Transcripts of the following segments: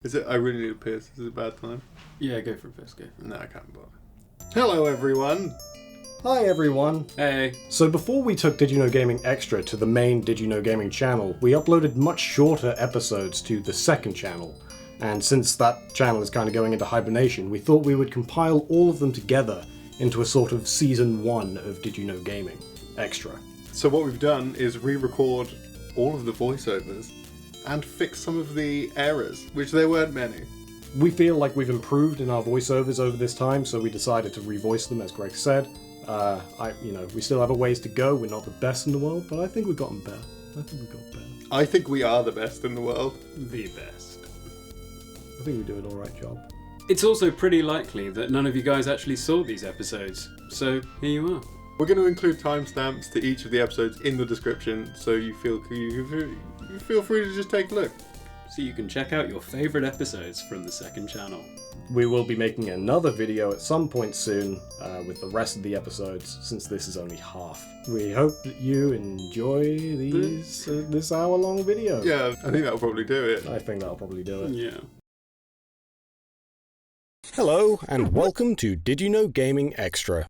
Is it? I really need a piss. Is it a bad time? Yeah, go for a piss, go. No, I can't bother. Hello, everyone. Hi everyone. Hey. So before we took DidYouKnowGaming Extra to the main DidYouKnowGaming channel, we uploaded much shorter episodes to the second channel. And since that channel is kind of going into hibernation, we thought we would compile all of them together into a sort of season 1 of DidYouKnowGaming Extra. So what we've done is re-record all of the voiceovers and fix some of the errors, which there weren't many. We feel like we've improved in our voiceovers over this time, so we decided to revoice them, as Greg said. We still have a ways to go. We're not the best in the world, but I think we've gotten better. I think we are the best in the world. The best. I think we do an alright job. It's also pretty likely that none of you guys actually saw these episodes, so here you are. We're going to include timestamps to each of the episodes in the description, so you feel free to just take a look. So you can check out your favourite episodes from the second channel. We will be making another video at some point soon with the rest of the episodes, since this is only half. We hope that you enjoy this hour-long video. Yeah, I think that'll probably do it. I think that'll probably do it. Yeah. Hello, and welcome to DidYouKnowGaming Extra.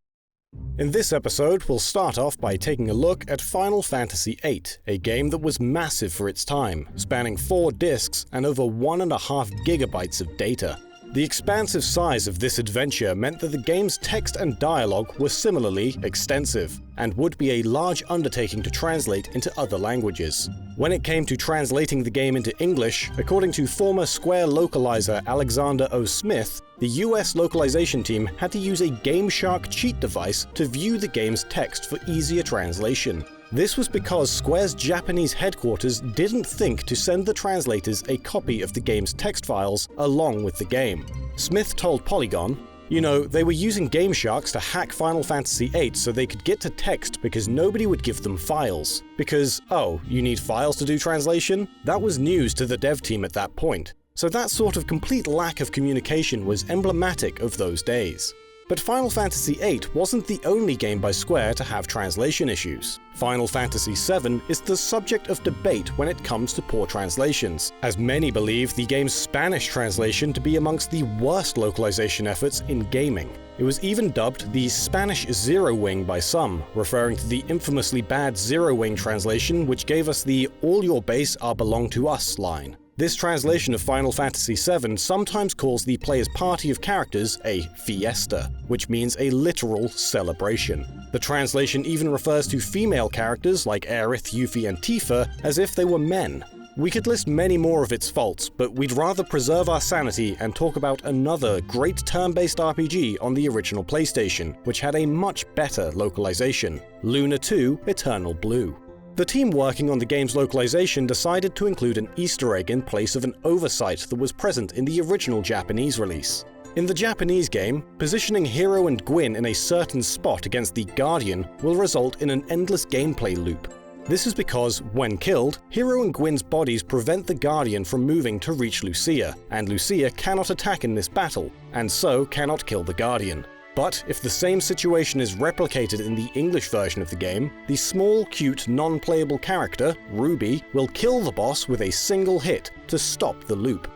In this episode, we'll start off by taking a look at Final Fantasy VIII, a game that was massive for its time, spanning 4 discs and over 1.5 gigabytes of data. The expansive size of this adventure meant that the game's text and dialogue were similarly extensive, and would be a large undertaking to translate into other languages. When it came to translating the game into English, according to former Square localizer Alexander O. Smith, the US localization team had to use a GameShark cheat device to view the game's text for easier translation. This was because Square's Japanese headquarters didn't think to send the translators a copy of the game's text files along with the game. Smith told Polygon, they were using GameSharks to hack Final Fantasy VIII so they could get to text because nobody would give them files. Because, you need files to do translation? That was news to the dev team at that point. So that sort of complete lack of communication was emblematic of those days. But Final Fantasy VIII wasn't the only game by Square to have translation issues. Final Fantasy VII is the subject of debate when it comes to poor translations, as many believe the game's Spanish translation to be amongst the worst localization efforts in gaming. It was even dubbed the Spanish Zero Wing by some, referring to the infamously bad Zero Wing translation which gave us the "all your base are belong to us" line. This translation of Final Fantasy VII sometimes calls the player's party of characters a fiesta, which means a literal celebration. The translation even refers to female characters like Aerith, Yuffie, and Tifa as if they were men. We could list many more of its faults, but we'd rather preserve our sanity and talk about another great turn-based RPG on the original PlayStation, which had a much better localization: Luna 2: Eternal Blue. The team working on the game's localization decided to include an Easter egg in place of an oversight that was present in the original Japanese release. In the Japanese game, positioning Hiro and Gwyn in a certain spot against the Guardian will result in an endless gameplay loop. This is because, when killed, Hiro and Gwyn's bodies prevent the Guardian from moving to reach Lucia, and Lucia cannot attack in this battle, and so cannot kill the Guardian. But if the same situation is replicated in the English version of the game, the small, cute, non-playable character, Ruby, will kill the boss with a single hit to stop the loop.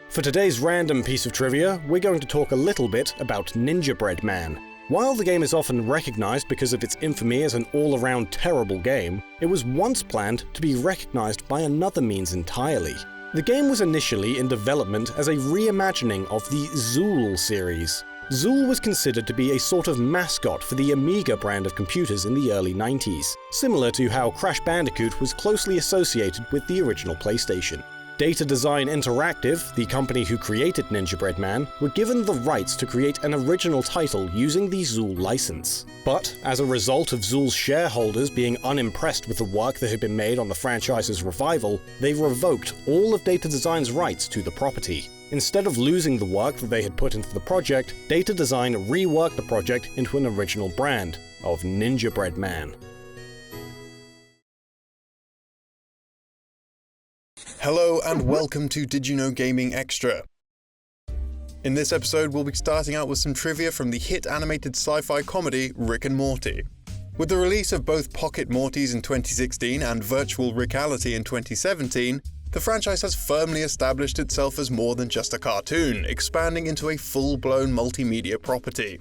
For today's random piece of trivia, we're going to talk a little bit about Ninja Bread Man. While the game is often recognized because of its infamy as an all-around terrible game, it was once planned to be recognized by another means entirely. The game was initially in development as a reimagining of the Zool series. Zool was considered to be a sort of mascot for the Amiga brand of computers in the early 90s, similar to how Crash Bandicoot was closely associated with the original PlayStation. Data Design Interactive, the company who created Ninja Bread Man, were given the rights to create an original title using the Zool license. But, as a result of Zool's shareholders being unimpressed with the work that had been made on the franchise's revival, they revoked all of Data Design's rights to the property. Instead of losing the work that they had put into the project, Data Design reworked the project into an original brand of Ninja Bread Man. Hello and welcome to DidYouKnowGaming Extra. In this episode, we'll be starting out with some trivia from the hit animated sci-fi comedy Rick and Morty. With the release of both Pocket Mortys in 2016 and Virtual Reality in 2017, the franchise has firmly established itself as more than just a cartoon, expanding into a full-blown multimedia property.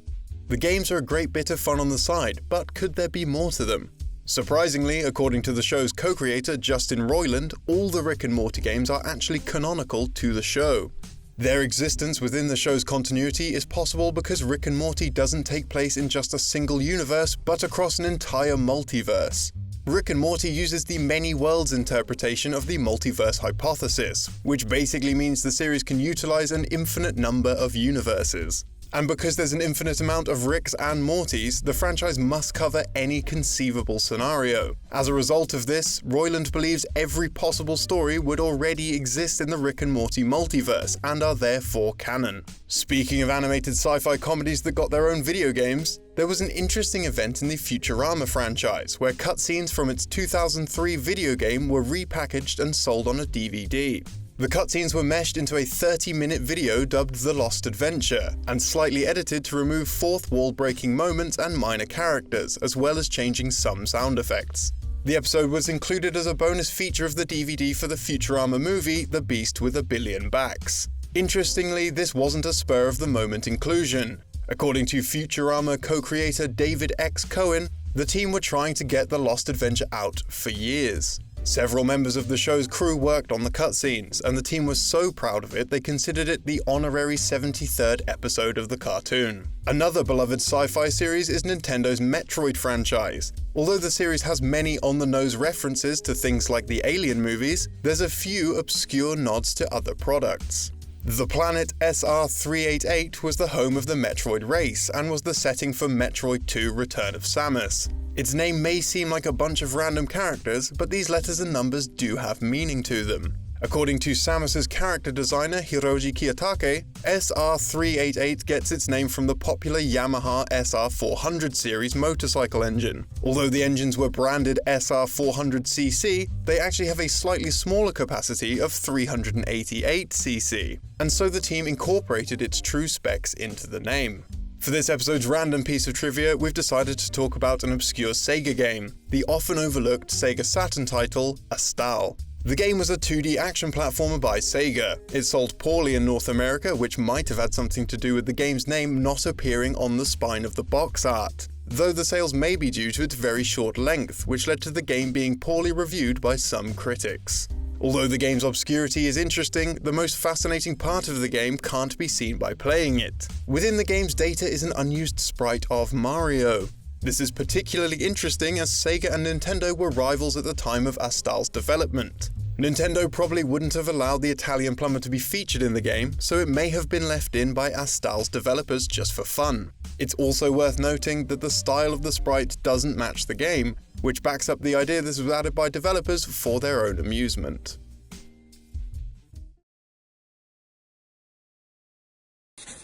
The games are a great bit of fun on the side, but could there be more to them? Surprisingly, according to the show's co-creator Justin Roiland, all the Rick and Morty games are actually canonical to the show. Their existence within the show's continuity is possible because Rick and Morty doesn't take place in just a single universe, but across an entire multiverse. Rick and Morty uses the many worlds interpretation of the multiverse hypothesis, which basically means the series can utilize an infinite number of universes. And because there's an infinite amount of Ricks and Mortys, the franchise must cover any conceivable scenario. As a result of this, Roiland believes every possible story would already exist in the Rick and Morty multiverse, and are therefore canon. Speaking of animated sci-fi comedies that got their own video games, there was an interesting event in the Futurama franchise, where cutscenes from its 2003 video game were repackaged and sold on a DVD. The cutscenes were meshed into a 30-minute video dubbed The Lost Adventure, and slightly edited to remove fourth wall-breaking moments and minor characters, as well as changing some sound effects. The episode was included as a bonus feature of the DVD for the Futurama movie, The Beast with a Billion Backs. Interestingly, this wasn't a spur-of-the-moment inclusion. According to Futurama co-creator David X. Cohen, the team were trying to get The Lost Adventure out for years. Several members of the show's crew worked on the cutscenes, and the team was so proud of it they considered it the honorary 73rd episode of the cartoon. Another beloved sci-fi series is Nintendo's Metroid franchise. Although the series has many on-the-nose references to things like the Alien movies, there's a few obscure nods to other products. The planet SR-388 was the home of the Metroid race, and was the setting for Metroid 2: Return of Samus. Its name may seem like a bunch of random characters, but these letters and numbers do have meaning to them. According to Samus's character designer Hiroji Kiyotake, SR-388 gets its name from the popular Yamaha SR400 series motorcycle engine. Although the engines were branded SR400cc, they actually have a slightly smaller capacity of 388cc, and so the team incorporated its true specs into the name. For this episode's random piece of trivia, we've decided to talk about an obscure Sega game, the often overlooked Sega Saturn title, Astal. The game was a 2D action platformer by Sega. It sold poorly in North America, which might have had something to do with the game's name not appearing on the spine of the box art, though the sales may be due to its very short length, which led to the game being poorly reviewed by some critics. Although the game's obscurity is interesting, the most fascinating part of the game can't be seen by playing it. Within the game's data is an unused sprite of Mario. This is particularly interesting as Sega and Nintendo were rivals at the time of Astal's development. Nintendo probably wouldn't have allowed the Italian plumber to be featured in the game, so it may have been left in by Astal's developers just for fun. It's also worth noting that the style of the sprite doesn't match the game, which backs up the idea this was added by developers for their own amusement.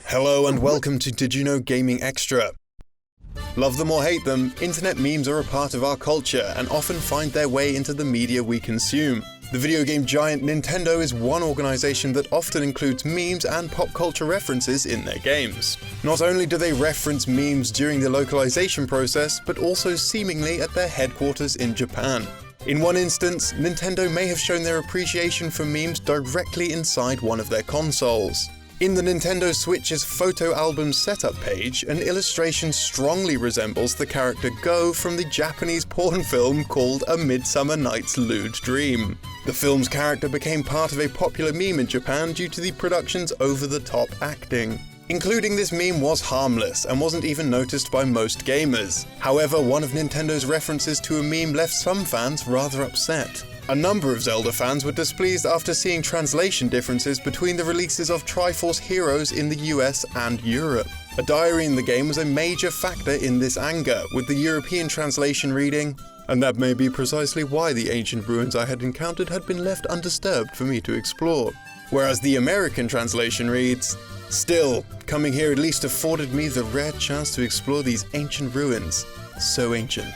Hello and welcome to Did You Know Gaming Extra. Love them or hate them, internet memes are a part of our culture and often find their way into the media we consume. The video game giant Nintendo is one organization that often includes memes and pop culture references in their games. Not only do they reference memes during the localization process, but also seemingly at their headquarters in Japan. In one instance, Nintendo may have shown their appreciation for memes directly inside one of their consoles. In the Nintendo Switch's photo album setup page, an illustration strongly resembles the character Go from the Japanese porn film called A Midsummer Night's Lewd Dream. The film's character became part of a popular meme in Japan due to the production's over-the-top acting. Including this meme was harmless and wasn't even noticed by most gamers. However, one of Nintendo's references to a meme left some fans rather upset. A number of Zelda fans were displeased after seeing translation differences between the releases of Triforce Heroes in the US and Europe. A diary in the game was a major factor in this anger, with the European translation reading, "And that may be precisely why the ancient ruins I had encountered had been left undisturbed for me to explore." Whereas the American translation reads, "Still, coming here at least afforded me the rare chance to explore these ancient ruins. So ancient,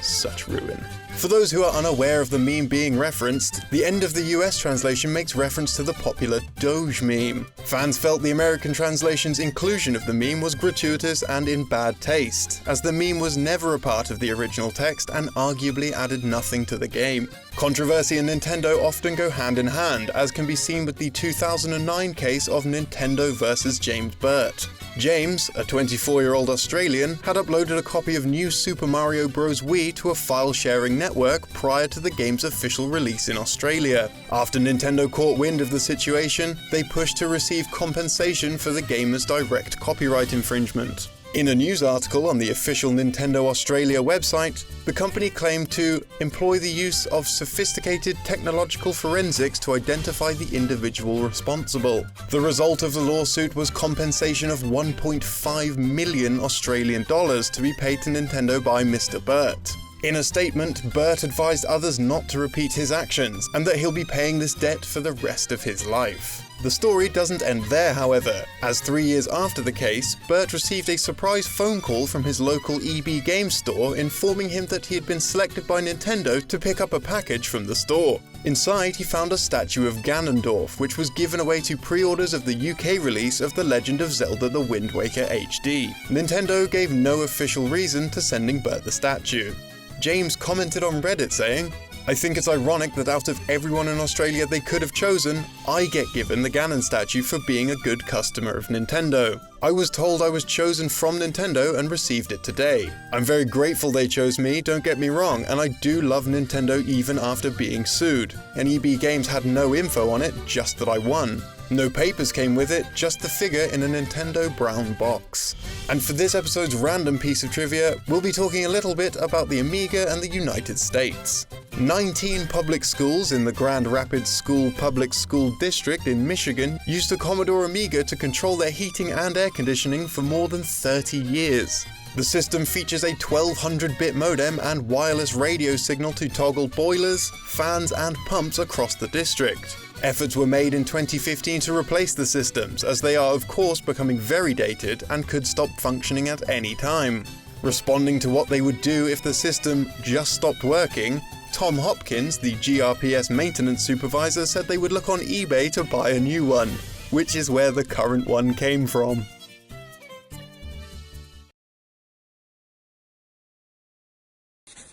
such ruin." For those who are unaware of the meme being referenced, the end of the US translation makes reference to the popular Doge meme. Fans felt the American translation's inclusion of the meme was gratuitous and in bad taste, as the meme was never a part of the original text and arguably added nothing to the game. Controversy and Nintendo often go hand in hand, as can be seen with the 2009 case of Nintendo vs James Burt. James, a 24-year-old Australian, had uploaded a copy of New Super Mario Bros. Wii to a file-sharing network prior to the game's official release in Australia. After Nintendo caught wind of the situation, they pushed to receive compensation for the gamer's direct copyright infringement. In a news article on the official Nintendo Australia website, the company claimed to employ the use of sophisticated technological forensics to identify the individual responsible. The result of the lawsuit was compensation of 1.5 million Australian dollars to be paid to Nintendo by Mr. Burt. In a statement, Burt advised others not to repeat his actions, and that he'll be paying this debt for the rest of his life. The story doesn't end there, however, as 3 years after the case, Burt received a surprise phone call from his local EB Games store informing him that he had been selected by Nintendo to pick up a package from the store. Inside, he found a statue of Ganondorf, which was given away to pre-orders of the UK release of The Legend of Zelda: The Wind Waker HD. Nintendo gave no official reason to sending Burt the statue. James commented on Reddit saying, "I think it's ironic that out of everyone in Australia they could have chosen, I get given the Ganon statue for being a good customer of Nintendo. I was told I was chosen from Nintendo and received it today. I'm very grateful they chose me, don't get me wrong, and I do love Nintendo even after being sued. And EB Games had no info on it, just that I won. No papers came with it, just the figure in a Nintendo brown box." And for this episode's random piece of trivia, we'll be talking a little bit about the Amiga and the United States. 19 public schools in the Grand Rapids Public School District in Michigan used the Commodore Amiga to control their heating and air conditioning for more than 30 years. The system features a 1200-bit modem and wireless radio signal to toggle boilers, fans and pumps across the district. Efforts were made in 2015 to replace the systems, as they are of course becoming very dated and could stop functioning at any time. Responding to what they would do if the system just stopped working, Tom Hopkins, the GRPS maintenance supervisor, said they would look on eBay to buy a new one, which is where the current one came from.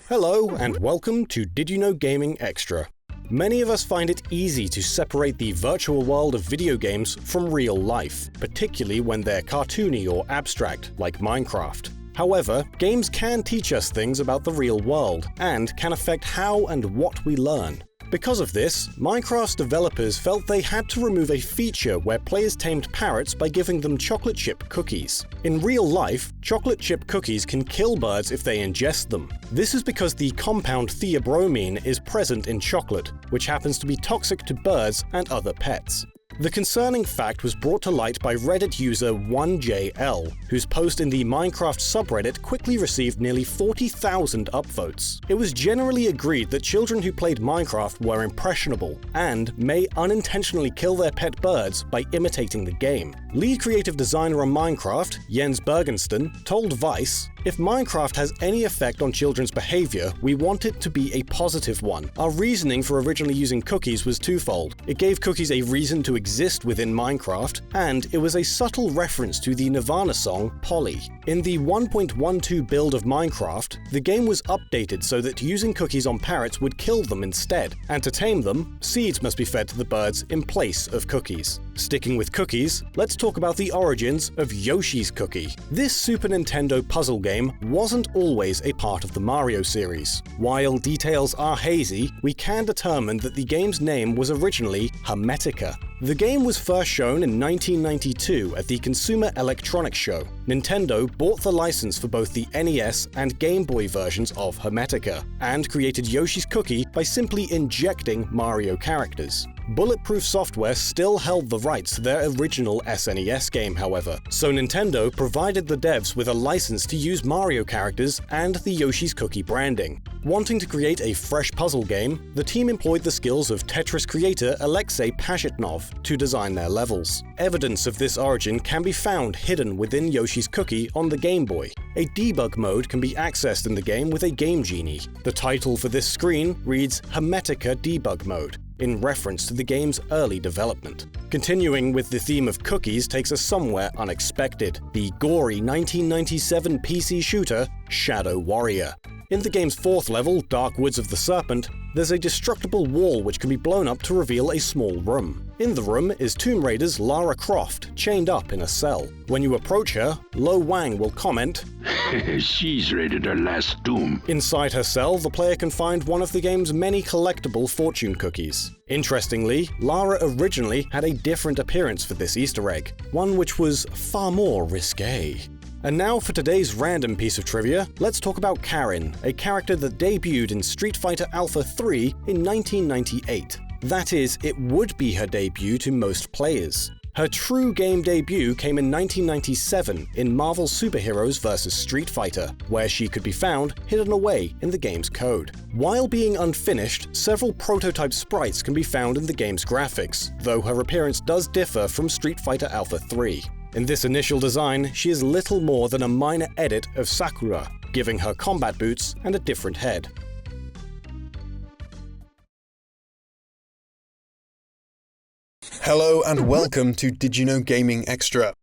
Hello, and welcome to Did You Know Gaming Extra. Many of us find it easy to separate the virtual world of video games from real life, particularly when they're cartoony or abstract, like Minecraft. However, games can teach us things about the real world, and can affect how and what we learn. Because of this, Minecraft's developers felt they had to remove a feature where players tamed parrots by giving them chocolate chip cookies. In real life, chocolate chip cookies can kill birds if they ingest them. This is because the compound theobromine is present in chocolate, which happens to be toxic to birds and other pets. The concerning fact was brought to light by Reddit user 1JL, whose post in the Minecraft subreddit quickly received nearly 40,000 upvotes. It was generally agreed that children who played Minecraft were impressionable, and may unintentionally kill their pet birds by imitating the game. Lead creative designer on Minecraft, Jens Bergensten, told Vice, "If Minecraft has any effect on children's behavior, we want it to be a positive one. Our reasoning for originally using cookies was twofold. It gave cookies a reason to exist within Minecraft, and it was a subtle reference to the Nirvana song Polly. In the 1.12 build of Minecraft, the game was updated so that using cookies on parrots would kill them instead, and to tame them, seeds must be fed to the birds in place of cookies." Sticking with cookies, let's talk about the origins of Yoshi's Cookie. This Super Nintendo puzzle game wasn't always a part of the Mario series. While details are hazy, we can determine that the game's name was originally Hermetica. The game was first shown in 1992 at the Consumer Electronics Show. Nintendo bought the license for both the NES and Game Boy versions of Hermetica, and created Yoshi's Cookie by simply injecting Mario characters. Bulletproof Software still held the rights to their original SNES game, however, so Nintendo provided the devs with a license to use Mario characters and the Yoshi's Cookie branding. Wanting to create a fresh puzzle game, the team employed the skills of Tetris creator Alexei Pashitnov to design their levels. Evidence of this origin can be found hidden within Yoshi's Cookie on the Game Boy. a debug mode can be accessed in the game with a Game Genie. The title for this screen reads Hermetica Debug Mode, in reference to the game's early development. Continuing with the theme of cookies takes us somewhere unexpected, the gory 1997 PC shooter Shadow Warrior. In the game's fourth level, Dark Woods of the Serpent, there's a destructible wall which can be blown up to reveal a small room. In the room is Tomb Raider's Lara Croft, chained up in a cell. When you approach her, Lo Wang will comment, "She's raided her last tomb." Inside her cell, the player can find one of the game's many collectible fortune cookies. Interestingly, Lara originally had a different appearance for this Easter egg, one which was far more risque. And now for today's random piece of trivia, let's talk about Karin, a character that debuted in Street Fighter Alpha 3 in 1998. That is, it would be her debut to most players. Her true game debut came in 1997 in Marvel Superheroes vs. Street Fighter, where she could be found hidden away in the game's code. While being unfinished, several prototype sprites can be found in the game's graphics, though her appearance does differ from Street Fighter Alpha 3. In this initial design, she is little more than a minor edit of Sakura, giving her combat boots and a different head. Hello and welcome to Did You Know Gaming Extra.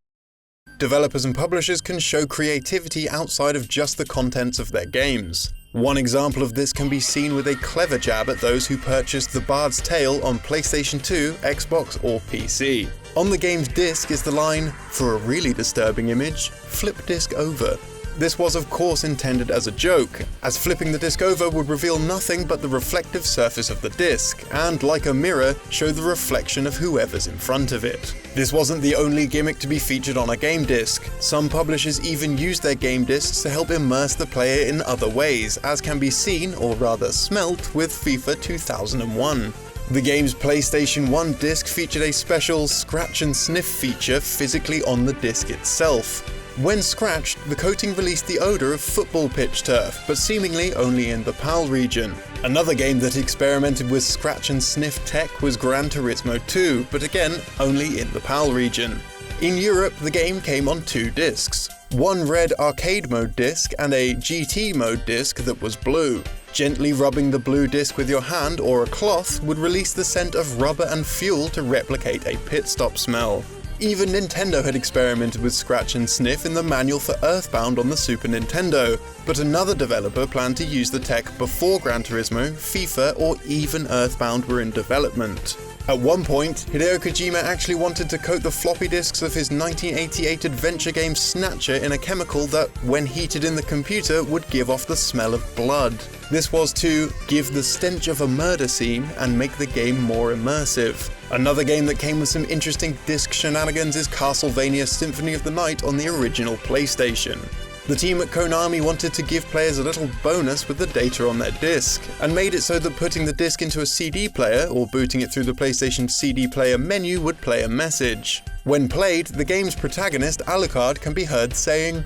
Developers and publishers can show creativity outside of just the contents of their games. One example of this can be seen with a clever jab at those who purchased The Bard's Tale on PlayStation 2, Xbox or PC. On the game's disc is the line, "For a really disturbing image, flip disc over." This was of course intended as a joke, as flipping the disc over would reveal nothing but the reflective surface of the disc, and like a mirror, show the reflection of whoever's in front of it. This wasn't the only gimmick to be featured on a game disc. Some publishers even used their game discs to help immerse the player in other ways, as can be seen, or rather smelt, with FIFA 2001. The game's PlayStation 1 disc featured a special scratch and sniff feature physically on the disc itself. When scratched, the coating released the odour of football pitch turf, but seemingly only in the PAL region. Another game that experimented with scratch and sniff tech was Gran Turismo 2, but again, only in the PAL region. In Europe, the game came on 2 discs. One red arcade mode disc and a GT mode disc that was blue. Gently rubbing the blue disc with your hand or a cloth would release the scent of rubber and fuel to replicate a pit stop smell. Even Nintendo had experimented with scratch and sniff in the manual for Earthbound on the Super Nintendo, but another developer planned to use the tech before Gran Turismo, FIFA, or even Earthbound were in development. At one point, Hideo Kojima actually wanted to coat the floppy disks of his 1988 adventure game Snatcher in a chemical that, when heated in the computer, would give off the smell of blood. This was to give the stench of a murder scene and make the game more immersive. Another game that came with some interesting disc shenanigans is Castlevania Symphony of the Night on the original PlayStation. The team at Konami wanted to give players a little bonus with the data on their disc, and made it so that putting the disc into a CD player or booting it through the PlayStation CD player menu would play a message. When played, the game's protagonist, Alucard, can be heard saying,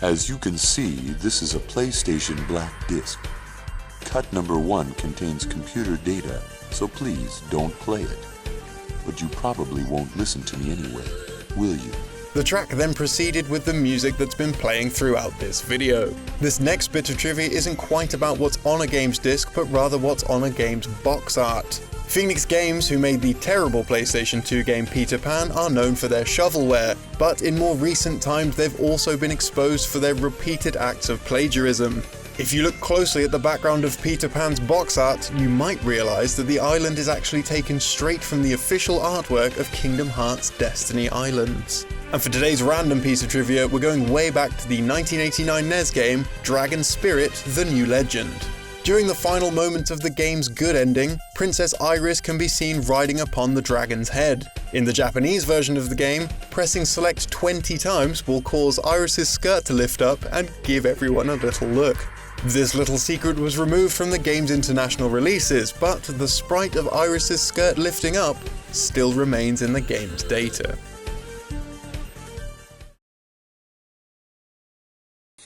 "As you can see, this is a PlayStation black disc. Cut number 1 contains computer data, so please don't play it. But you probably won't listen to me anyway, will you?" The track then proceeded with the music that's been playing throughout this video. This next bit of trivia isn't quite about what's on a game's disc, but rather what's on a game's box art. Phoenix Games, who made the terrible PlayStation 2 game Peter Pan, are known for their shovelware, but in more recent times they've also been exposed for their repeated acts of plagiarism. If you look closely at the background of Peter Pan's box art, you might realise that the island is actually taken straight from the official artwork of Kingdom Hearts Destiny Islands. And for today's random piece of trivia, we're going way back to the 1989 NES game, Dragon Spirit: The New Legend. During the final moments of the game's good ending, Princess Iris can be seen riding upon the dragon's head. In the Japanese version of the game, pressing select 20 times will cause Iris's skirt to lift up and give everyone a little look. This little secret was removed from the game's international releases, but the sprite of Iris's skirt lifting up still remains in the game's data.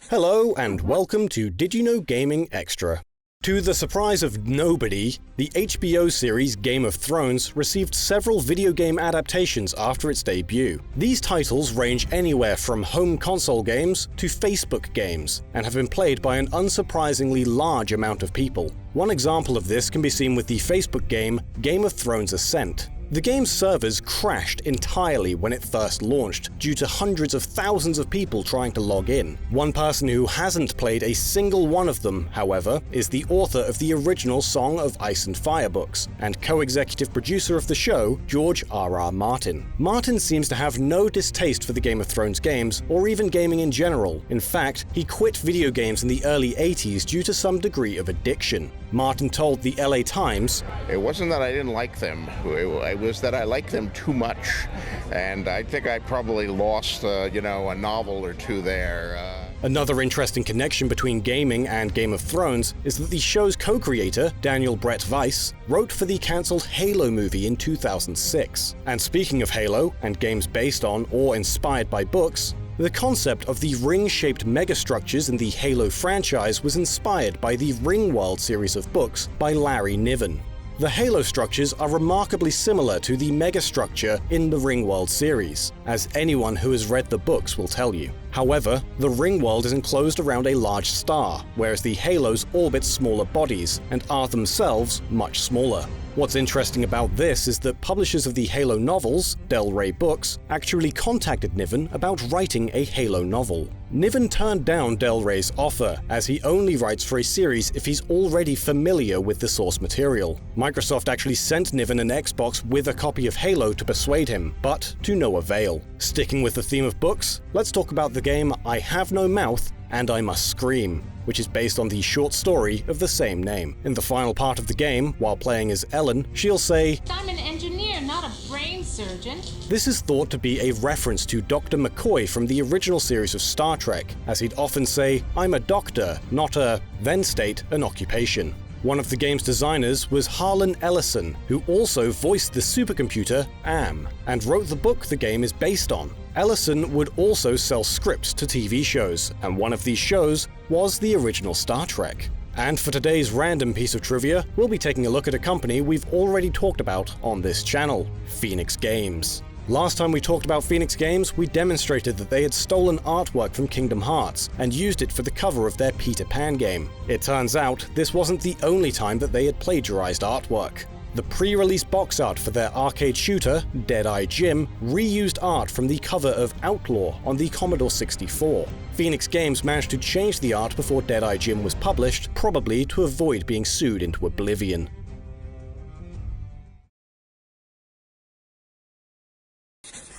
Hello and welcome to Did You Know Gaming Extra. To the surprise of nobody, the HBO series Game of Thrones received several video game adaptations after its debut. These titles range anywhere from home console games to Facebook games, and have been played by an unsurprisingly large amount of people. One example of this can be seen with the Facebook game Game of Thrones Ascent. The game's servers crashed entirely when it first launched, due to hundreds of thousands of people trying to log in. One person who hasn't played a single one of them, however, is the author of the original Song of Ice and Fire books, and co-executive producer of the show, George R.R. Martin. Martin seems to have no distaste for the Game of Thrones games, or even gaming in general. In fact, he quit video games in the early 80s due to some degree of addiction. Martin told the LA Times, "It wasn't that I didn't like them, it was that I liked them too much, and I think I probably lost, a novel or two there." Another interesting connection between gaming and Game of Thrones is that the show's co-creator, Daniel Brett Weiss, wrote for the cancelled Halo movie in 2006. And speaking of Halo, and games based on or inspired by books, the concept of the ring-shaped megastructures in the Halo franchise was inspired by the Ringworld series of books by Larry Niven. The Halo structures are remarkably similar to the megastructure in the Ringworld series, as anyone who has read the books will tell you. However, the Ringworld is enclosed around a large star, whereas the Halos orbit smaller bodies and are themselves much smaller. What's interesting about this is that publishers of the Halo novels, Del Rey Books, actually contacted Niven about writing a Halo novel. Niven turned down Del Rey's offer, as he only writes for a series if he's already familiar with the source material. Microsoft actually sent Niven an Xbox with a copy of Halo to persuade him, but to no avail. Sticking with the theme of books, let's talk about the game I Have No Mouth and I Must Scream, which is based on the short story of the same name. In the final part of the game, while playing as Ellen, she'll say, "I'm an engineer, not a brain surgeon." This is thought to be a reference to Dr. McCoy from the original series of Star Trek, as he'd often say, "I'm a doctor, not a," then state an occupation. One of the game's designers was Harlan Ellison, who also voiced the supercomputer AM, and wrote the book the game is based on. Ellison would also sell scripts to TV shows, and one of these shows was the original Star Trek. And for today's random piece of trivia, we'll be taking a look at a company we've already talked about on this channel, Phoenix Games. Last time we talked about Phoenix Games, we demonstrated that they had stolen artwork from Kingdom Hearts and used it for the cover of their Peter Pan game. It turns out this wasn't the only time that they had plagiarized artwork. The pre-release box art for their arcade shooter, Deadeye Jim, reused art from the cover of Outlaw on the Commodore 64. Phoenix Games managed to change the art before Deadeye Jim was published, probably to avoid being sued into oblivion.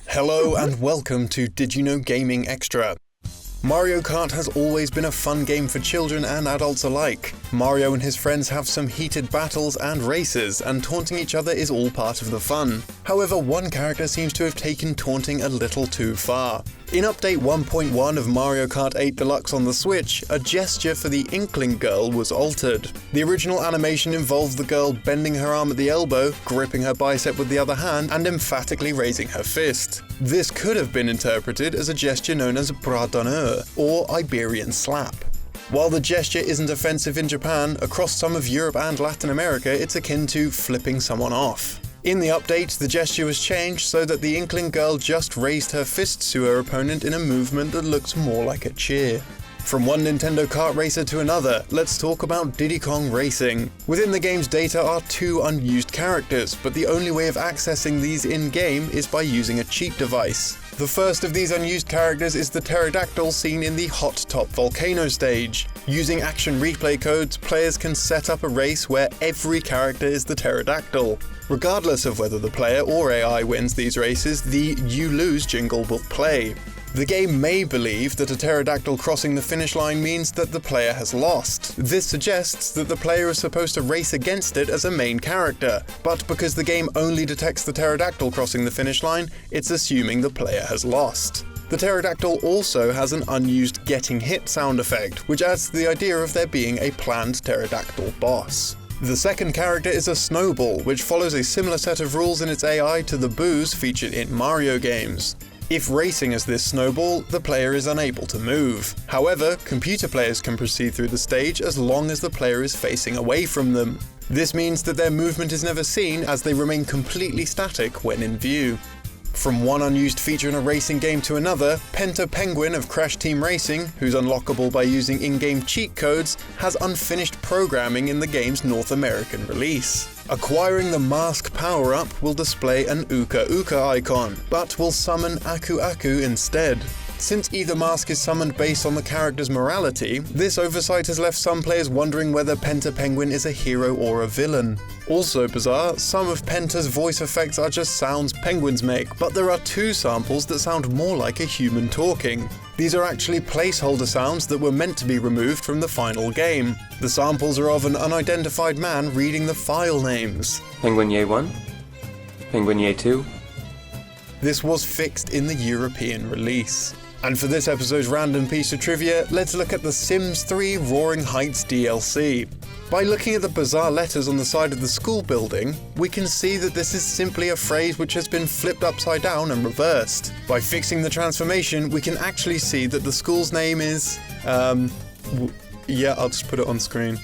Hello and welcome to Did You Know Gaming Extra. Mario Kart has always been a fun game for children and adults alike. Mario and his friends have some heated battles and races, and taunting each other is all part of the fun. However, one character seems to have taken taunting a little too far. In Update 1.1 of Mario Kart 8 Deluxe on the Switch, a gesture for the Inkling Girl was altered. The original animation involved the girl bending her arm at the elbow, gripping her bicep with the other hand, and emphatically raising her fist. This could have been interpreted as a gesture known as bras d'honneur, or Iberian slap. While the gesture isn't offensive in Japan, across some of Europe and Latin America it's akin to flipping someone off. In the update, the gesture was changed so that the Inkling Girl just raised her fists to her opponent in a movement that looks more like a cheer. From one Nintendo kart racer to another, let's talk about Diddy Kong Racing. Within the game's data are 2 unused characters, but the only way of accessing these in-game is by using a cheat device. The first of these unused characters is the pterodactyl seen in the Hot Top Volcano stage. Using action replay codes, players can set up a race where every character is the pterodactyl. Regardless of whether the player or AI wins these races, the "You Lose" jingle will play. The game may believe that a pterodactyl crossing the finish line means that the player has lost. This suggests that the player is supposed to race against it as a main character, but because the game only detects the pterodactyl crossing the finish line, it's assuming the player has lost. The pterodactyl also has an unused getting hit sound effect, which adds to the idea of there being a planned pterodactyl boss. The second character is a snowball, which follows a similar set of rules in its AI to the boos featured in Mario games. If racing is this snowball, the player is unable to move. However, computer players can proceed through the stage as long as the player is facing away from them. This means that their movement is never seen as they remain completely static when in view. From one unused feature in a racing game to another, Penta Penguin of Crash Team Racing, who's unlockable by using in-game cheat codes, has unfinished programming in the game's North American release. Acquiring the mask power-up will display an Uka Uka icon, but will summon Aku Aku instead. Since either mask is summoned based on the character's morality, this oversight has left some players wondering whether Penta Penguin is a hero or a villain. Also bizarre, some of Penta's voice effects are just sounds penguins make, but there are 2 samples that sound more like a human talking. These are actually placeholder sounds that were meant to be removed from the final game. The samples are of an unidentified man reading the file names. Penguin Ye 1, Penguin Ye 2. This was fixed in the European release. And for this episode's random piece of trivia, let's look at the Sims 3 Roaring Heights DLC. By looking at the bizarre letters on the side of the school building, we can see that this is simply a phrase which has been flipped upside down and reversed. By fixing the transformation, we can actually see that the school's name is... yeah, I'll just put it on screen.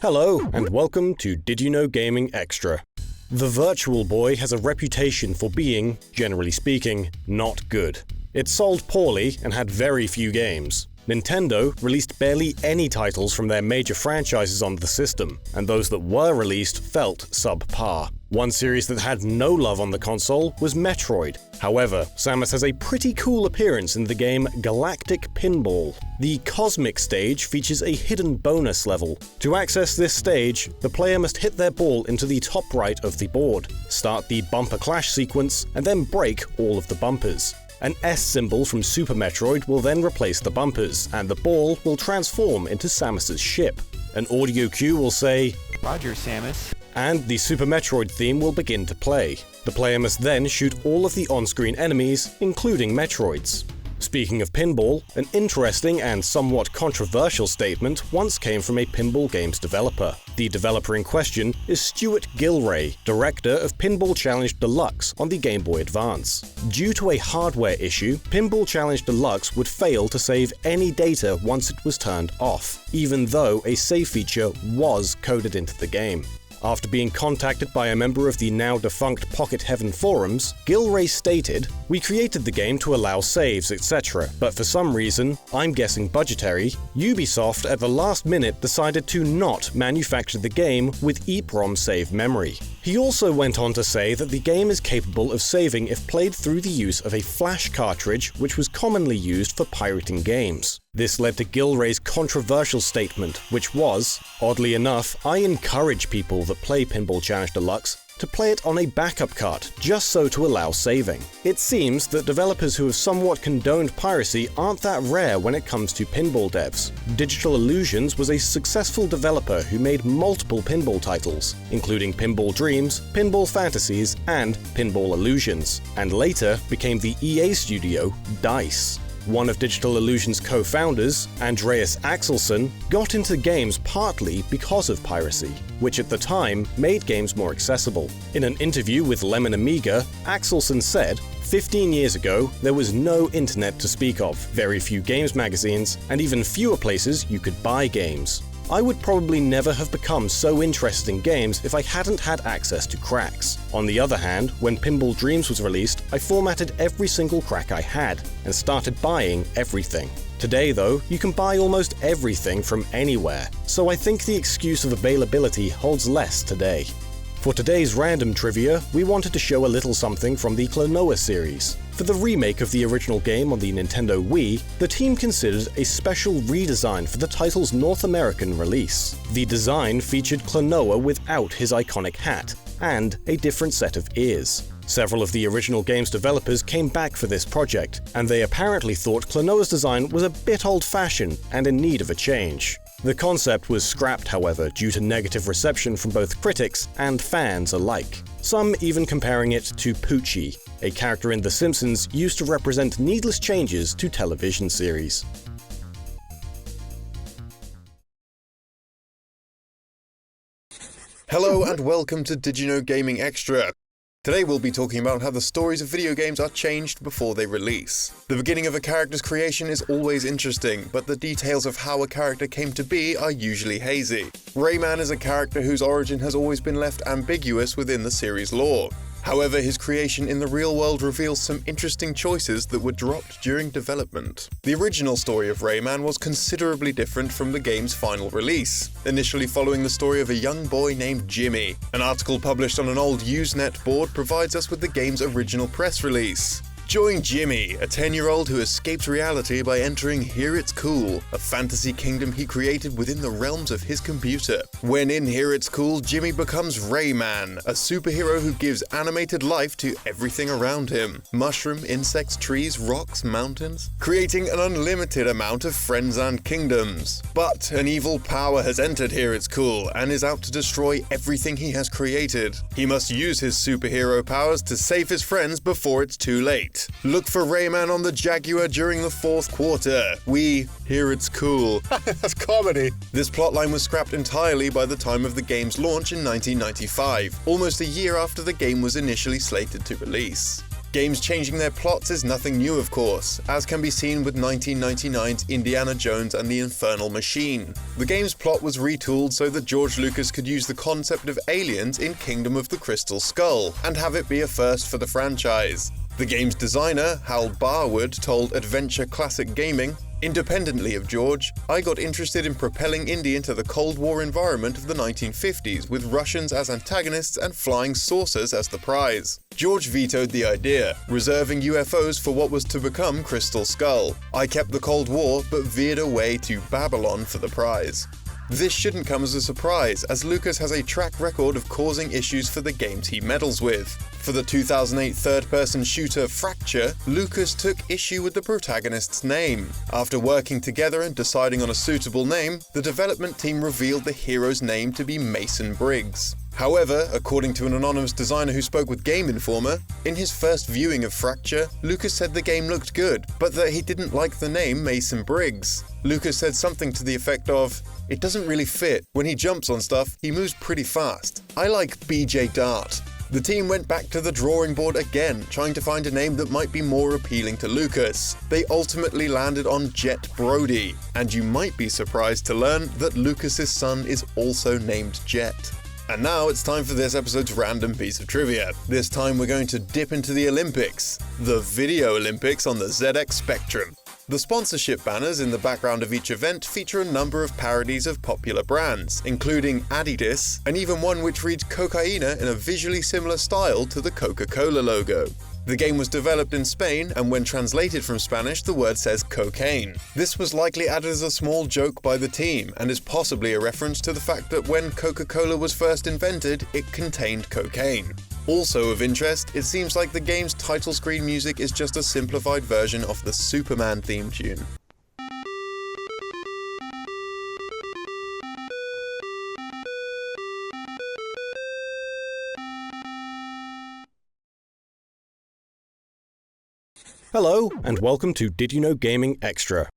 Hello, and welcome to Did You Know Gaming Extra. The Virtual Boy has a reputation for being, generally speaking, not good. It sold poorly and had very few games. Nintendo released barely any titles from their major franchises on the system, and those that were released felt subpar. One series that had no love on the console was Metroid. However, Samus has a pretty cool appearance in the game Galactic Pinball. The Cosmic stage features a hidden bonus level. To access this stage, the player must hit their ball into the top right of the board, start the bumper clash sequence, and then break all of the bumpers. An S symbol from Super Metroid will then replace the bumpers, and the ball will transform into Samus's ship. An audio cue will say, "Roger, Samus," and the Super Metroid theme will begin to play. The player must then shoot all of the on-screen enemies, including Metroids. Speaking of pinball, an interesting and somewhat controversial statement once came from a Pinball Games developer. The developer in question is Stuart Gilray, director of Pinball Challenge Deluxe on the Game Boy Advance. Due to a hardware issue, Pinball Challenge Deluxe would fail to save any data once it was turned off, even though a save feature was coded into the game. After being contacted by a member of the now-defunct Pocket Heaven forums, Gilray stated, "We created the game to allow saves, etc., but for some reason, I'm guessing budgetary, Ubisoft at the last minute decided to not manufacture the game with EEPROM save memory." He also went on to say that the game is capable of saving if played through the use of a flash cartridge, which was commonly used for pirating games. This led to Gilray's controversial statement, which was, "Oddly enough, I encourage people that play Pinball Challenge Deluxe to play it on a backup cart, just so to allow saving." It seems that developers who have somewhat condoned piracy aren't that rare when it comes to pinball devs. Digital Illusions was a successful developer who made multiple pinball titles, including Pinball Dreams, Pinball Fantasies, and Pinball Illusions, and later became the EA studio DICE. One of Digital Illusion's co-founders, Andreas Axelsson, got into games partly because of piracy, which at the time made games more accessible. In an interview with Lemon Amiga, Axelsson said, 15 years ago, there was no internet to speak of, very few games magazines, and even fewer places you could buy games. I would probably never have become so interested in games if I hadn't had access to cracks. On the other hand, when Pinball Dreams was released, I formatted every single crack I had, and started buying everything. Today though, you can buy almost everything from anywhere, so I think the excuse of availability holds less today. For today's random trivia, we wanted to show a little something from the Klonoa series. For the remake of the original game on the Nintendo Wii, the team considered a special redesign for the title's North American release. The design featured Klonoa without his iconic hat, and a different set of ears. Several of the original game's developers came back for this project, and they apparently thought Klonoa's design was a bit old-fashioned and in need of a change. The concept was scrapped, however, due to negative reception from both critics and fans alike. Some even comparing it to Poochie, a character in The Simpsons used to represent needless changes to television series. Hello and welcome to Did You Know Gaming Extra. Today we'll be talking about how the stories of video games are changed before they release. The beginning of a character's creation is always interesting, but the details of how a character came to be are usually hazy. Rayman is a character whose origin has always been left ambiguous within the series lore. However, his creation in the real world reveals some interesting choices that were dropped during development. The original story of Rayman was considerably different from the game's final release, initially following the story of a young boy named Jimmy. An article published on an old Usenet board provides us with the game's original press release. Join Jimmy, a 10-year-old who escapes reality by entering Here It's Cool, a fantasy kingdom he created within the realms of his computer. When in Here It's Cool, Jimmy becomes Rayman, a superhero who gives animated life to everything around him. Mushroom, insects, trees, rocks, mountains, creating an unlimited amount of friends and kingdoms. But an evil power has entered Here It's Cool and is out to destroy everything he has created. He must use his superhero powers to save his friends before it's too late. Look for Rayman on the Jaguar during the 4th quarter. We Here It's Cool. That's comedy. This plotline was scrapped entirely by the time of the game's launch in 1995, almost a year after the game was initially slated to release. Games changing their plots is nothing new, of course, as can be seen with 1999's Indiana Jones and the Infernal Machine. The game's plot was retooled so that George Lucas could use the concept of aliens in Kingdom of the Crystal Skull, and have it be a first for the franchise. The game's designer, Hal Barwood, told Adventure Classic Gaming, "Independently of George, I got interested in propelling Indy into the Cold War environment of the 1950s with Russians as antagonists and flying saucers as the prize. George vetoed the idea, reserving UFOs for what was to become Crystal Skull. I kept the Cold War, but veered away to Babylon for the prize." This shouldn't come as a surprise, as Lucas has a track record of causing issues for the games he meddles with. For the 2008 third-person shooter Fracture, Lucas took issue with the protagonist's name. After working together and deciding on a suitable name, the development team revealed the hero's name to be Mason Briggs. However, according to an anonymous designer who spoke with Game Informer, in his first viewing of Fracture, Lucas said the game looked good, but that he didn't like the name Mason Briggs. Lucas said something to the effect of, "It doesn't really fit. When he jumps on stuff, he moves pretty fast. I like BJ Dart." The team went back to the drawing board again, trying to find a name that might be more appealing to Lucas. They ultimately landed on Jet Brody, and you might be surprised to learn that Lucas's son is also named Jet. And now it's time for this episode's random piece of trivia. This time we're going to dip into the Olympics, the Video Olympics on the ZX Spectrum. The sponsorship banners in the background of each event feature a number of parodies of popular brands, including Adidas, and even one which reads Cocaína in a visually similar style to the Coca-Cola logo. The game was developed in Spain, and when translated from Spanish, the word says cocaine. This was likely added as a small joke by the team, and is possibly a reference to the fact that when Coca-Cola was first invented, it contained cocaine. Also of interest, it seems like the game's title screen music is just a simplified version of the Superman theme tune. Hello, and welcome to Did You Know Gaming Extra.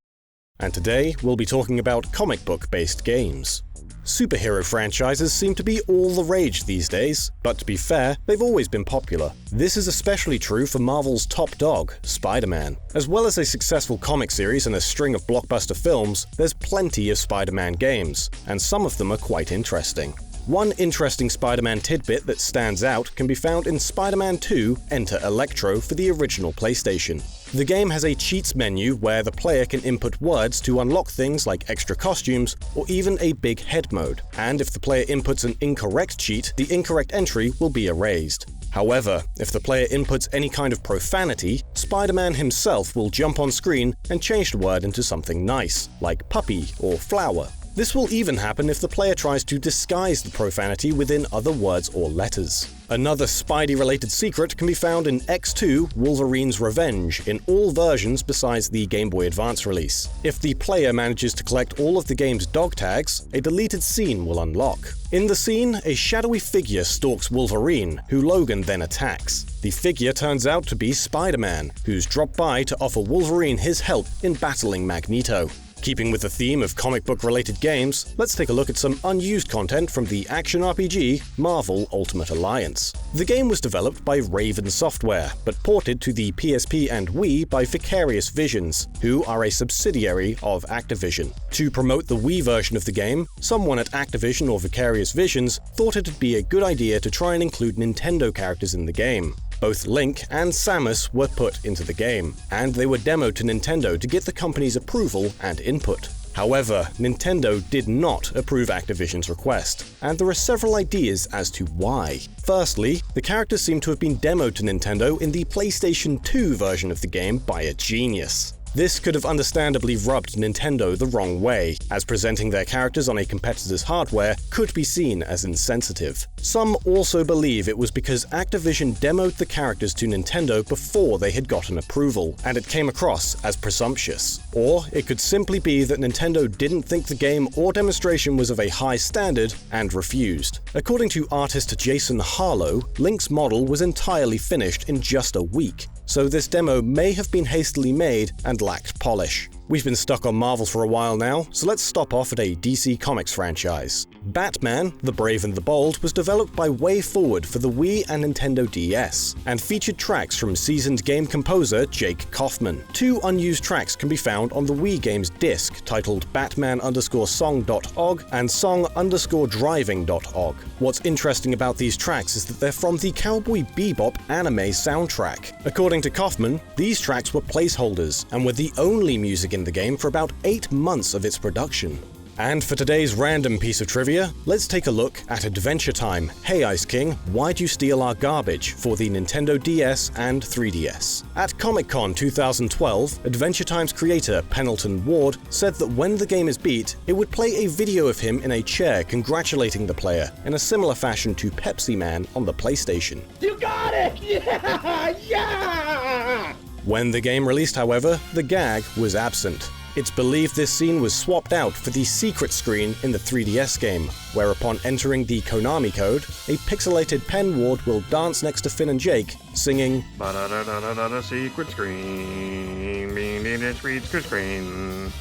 And today, we'll be talking about comic book-based games. Superhero franchises seem to be all the rage these days, but to be fair, they've always been popular. This is especially true for Marvel's top dog, Spider-Man. As well as a successful comic series and a string of blockbuster films, there's plenty of Spider-Man games, and some of them are quite interesting. One interesting Spider-Man tidbit that stands out can be found in Spider-Man 2: Enter Electro for the original PlayStation. The game has a cheats menu where the player can input words to unlock things like extra costumes or even a big head mode, and if the player inputs an incorrect cheat, the incorrect entry will be erased. However, if the player inputs any kind of profanity, Spider-Man himself will jump on screen and change the word into something nice, like puppy or flower. This will even happen if the player tries to disguise the profanity within other words or letters. Another Spidey-related secret can be found in X2: Wolverine's Revenge in all versions besides the Game Boy Advance release. If the player manages to collect all of the game's dog tags, a deleted scene will unlock. In the scene, a shadowy figure stalks Wolverine, who Logan then attacks. The figure turns out to be Spider-Man, who's dropped by to offer Wolverine his help in battling Magneto. Keeping with the theme of comic book related games, let's take a look at some unused content from the action RPG Marvel Ultimate Alliance. The game was developed by Raven Software, but ported to the PSP and Wii by Vicarious Visions, who are a subsidiary of Activision. To promote the Wii version of the game, someone at Activision or Vicarious Visions thought it'd be a good idea to try and include Nintendo characters in the game. Both Link and Samus were put into the game, and they were demoed to Nintendo to get the company's approval and input. However, Nintendo did not approve Activision's request, and there are several ideas as to why. Firstly, the characters seem to have been demoed to Nintendo in the PlayStation 2 version of the game by a genius. This could have understandably rubbed Nintendo the wrong way, as presenting their characters on a competitor's hardware could be seen as insensitive. Some also believe it was because Activision demoed the characters to Nintendo before they had gotten approval, and it came across as presumptuous. Or it could simply be that Nintendo didn't think the game or demonstration was of a high standard and refused. According to artist Jason Harlow, Link's model was entirely finished in just a week, so this demo may have been hastily made and lacked polish. We've been stuck on Marvel for a while now, so let's stop off at a DC Comics franchise. Batman, the Brave and the Bold was developed by WayForward for the Wii and Nintendo DS, and featured tracks from seasoned game composer Jake Kaufman. 2 unused tracks can be found on the Wii game's disc, titled Batman_Song.og and Song_Driving.og. What's interesting about these tracks is that they're from the Cowboy Bebop anime soundtrack. According to Kaufman, these tracks were placeholders, and were the only music in the game for about 8 months of its production. And for today's random piece of trivia, let's take a look at Adventure Time: Hey Ice King, Why'd You Steal Our Garbage? For the Nintendo DS and 3DS. At Comic-Con 2012, Adventure Time's creator Pendleton Ward said that when the game is beat, it would play a video of him in a chair congratulating the player, in a similar fashion to Pepsi Man on the PlayStation. You got it! Yeah! Yeah! When the game released, however, the gag was absent. It's believed this scene was swapped out for the secret screen in the 3DS game, where upon entering the Konami code, a pixelated Pen Ward will dance next to Finn and Jake, singing Ba-da-da-da-da-da, secret screen, secret screen.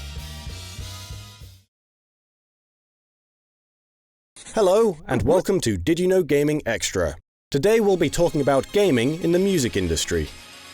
Hello, and welcome to Did You Know Gaming Extra. Today we'll be talking about gaming in the music industry.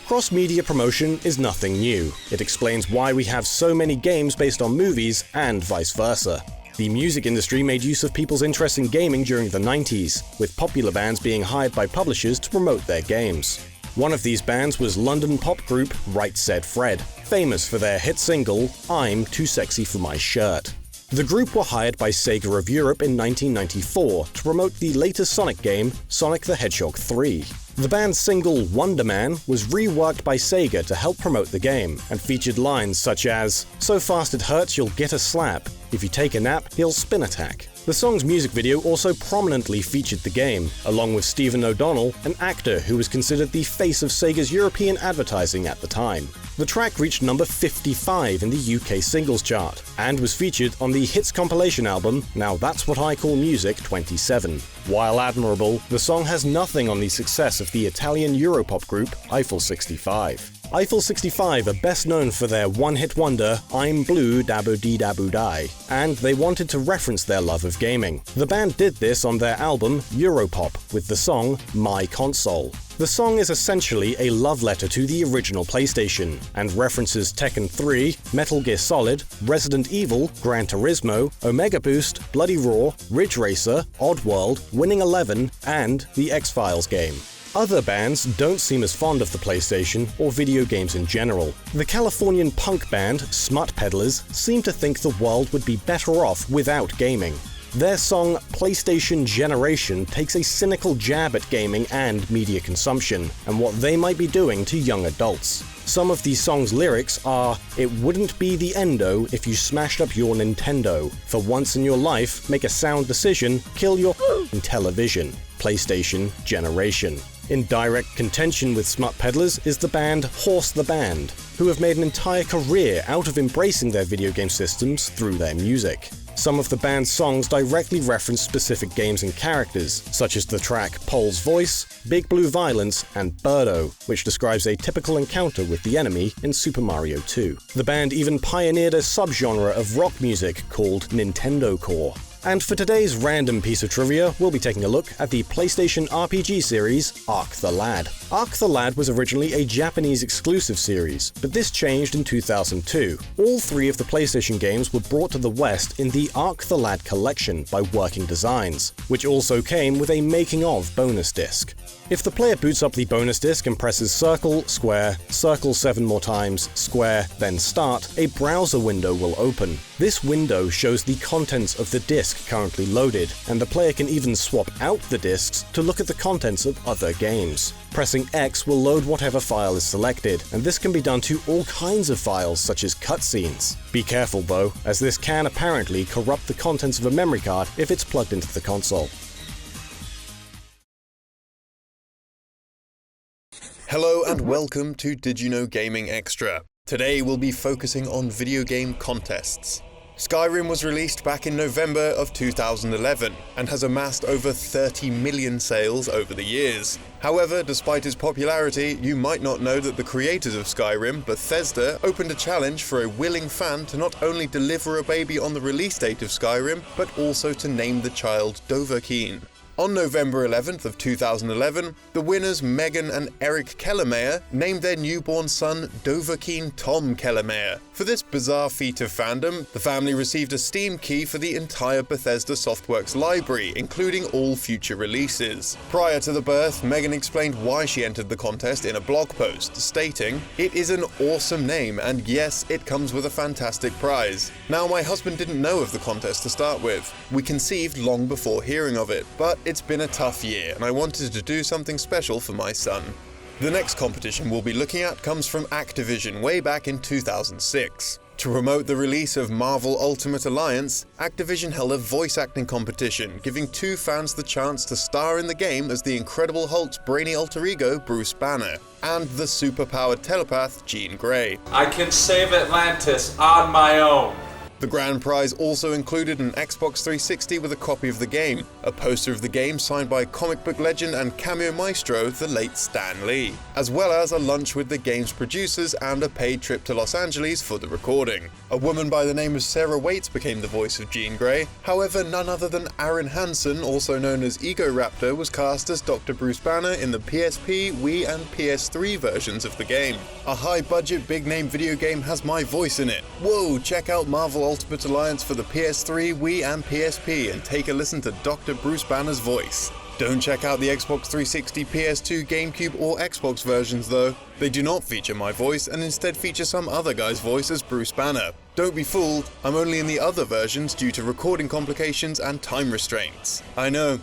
Cross-media promotion is nothing new. It explains why we have so many games based on movies and vice versa. The music industry made use of people's interest in gaming during the 90s, with popular bands being hired by publishers to promote their games. One of these bands was London pop group Right Said Fred, famous for their hit single, I'm Too Sexy for My Shirt. The group were hired by Sega of Europe in 1994 to promote the latest Sonic game, Sonic the Hedgehog 3. The band's single Wonder Man was reworked by Sega to help promote the game, and featured lines such as, "So fast it hurts you'll get a slap. If you take a nap, he'll spin attack." The song's music video also prominently featured the game, along with Stephen O'Donnell, an actor who was considered the face of Sega's European advertising at the time. The track reached number 55 in the UK singles chart, and was featured on the hits compilation album Now That's What I Call Music 27. While admirable, the song has nothing on the success of the Italian Europop group Eiffel 65. Eiffel 65 are best known for their one-hit wonder I'm Blue Daboo Dee Daboo Die, and they wanted to reference their love of gaming. The band did this on their album Europop with the song My Console. The song is essentially a love letter to the original PlayStation, and references Tekken 3, Metal Gear Solid, Resident Evil, Gran Turismo, Omega Boost, Bloody Roar, Ridge Racer, Oddworld, Winning Eleven, and the X-Files game. Other bands don't seem as fond of the PlayStation or video games in general. The Californian punk band Smut Peddlers seem to think the world would be better off without gaming. Their song PlayStation Generation takes a cynical jab at gaming and media consumption, and what they might be doing to young adults. Some of the song's lyrics are, "It wouldn't be the endo if you smashed up your Nintendo. For once in your life, make a sound decision, kill your television. PlayStation Generation." In direct contention with Smut Peddlers is the band Horse the Band, who have made an entire career out of embracing their video game systems through their music. Some of the band's songs directly reference specific games and characters, such as the track Pole's Voice, Big Blue Violence, and Birdo, which describes a typical encounter with the enemy in Super Mario 2. The band even pioneered a subgenre of rock music called Nintendo Core. And for today's random piece of trivia, we'll be taking a look at the PlayStation RPG series Arc the Lad. Arc the Lad was originally a Japanese exclusive series, but this changed in 2002. All 3 of the PlayStation games were brought to the West in the Arc the Lad collection by Working Designs, which also came with a making-of bonus disc. If the player boots up the bonus disc and presses circle, square, circle 7 more times, square, then start, a browser window will open. This window shows the contents of the disc currently loaded, and the player can even swap out the discs to look at the contents of other games. Pressing X will load whatever file is selected, and this can be done to all kinds of files such as cutscenes. Be careful though, as this can apparently corrupt the contents of a memory card if it's plugged into the console. Hello and welcome to Did You Know Gaming Extra. Today we'll be focusing on video game contests. Skyrim was released back in November of 2011 and has amassed over 30 million sales over the years. However, despite its popularity, you might not know that the creators of Skyrim, Bethesda, opened a challenge for a willing fan to not only deliver a baby on the release date of Skyrim, but also to name the child Dovahkiin. On November 11th of 2011, the winners Megan and Eric Kellermeyer named their newborn son Dovahkiin Tom Kellermeyer. For this bizarre feat of fandom, the family received a Steam key for the entire Bethesda Softworks library, including all future releases. Prior to the birth, Megan explained why she entered the contest in a blog post, stating, "It is an awesome name, and yes, it comes with a fantastic prize. Now, my husband didn't know of the contest to start with. We conceived long before hearing of it, but it's been a tough year, and I wanted to do something special for my son." The next competition we'll be looking at comes from Activision way back in 2006. To promote the release of Marvel Ultimate Alliance, Activision held a voice acting competition, giving 2 fans the chance to star in the game as the Incredible Hulk's brainy alter ego, Bruce Banner, and the superpowered telepath, Jean Grey. I can save Atlantis on my own. The grand prize also included an Xbox 360 with a copy of the game, a poster of the game signed by comic book legend and cameo maestro, the late Stan Lee, as well as a lunch with the game's producers and a paid trip to Los Angeles for the recording. A woman by the name of Sarah Waits became the voice of Jean Grey. However, none other than Aaron Hansen, also known as Ego Raptor, was cast as Dr. Bruce Banner in the PSP, Wii, and PS3 versions of the game. A high-budget, big-name video game has my voice in it. Whoa, check out Marvel Ultimate Alliance for the PS3, Wii, and PSP and take a listen to Dr. Bruce Banner's voice. Don't check out the Xbox 360, PS2, GameCube, or Xbox versions though. They do not feature my voice and instead feature some other guy's voice as Bruce Banner. Don't be fooled, I'm only in the other versions due to recording complications and time restraints. I know,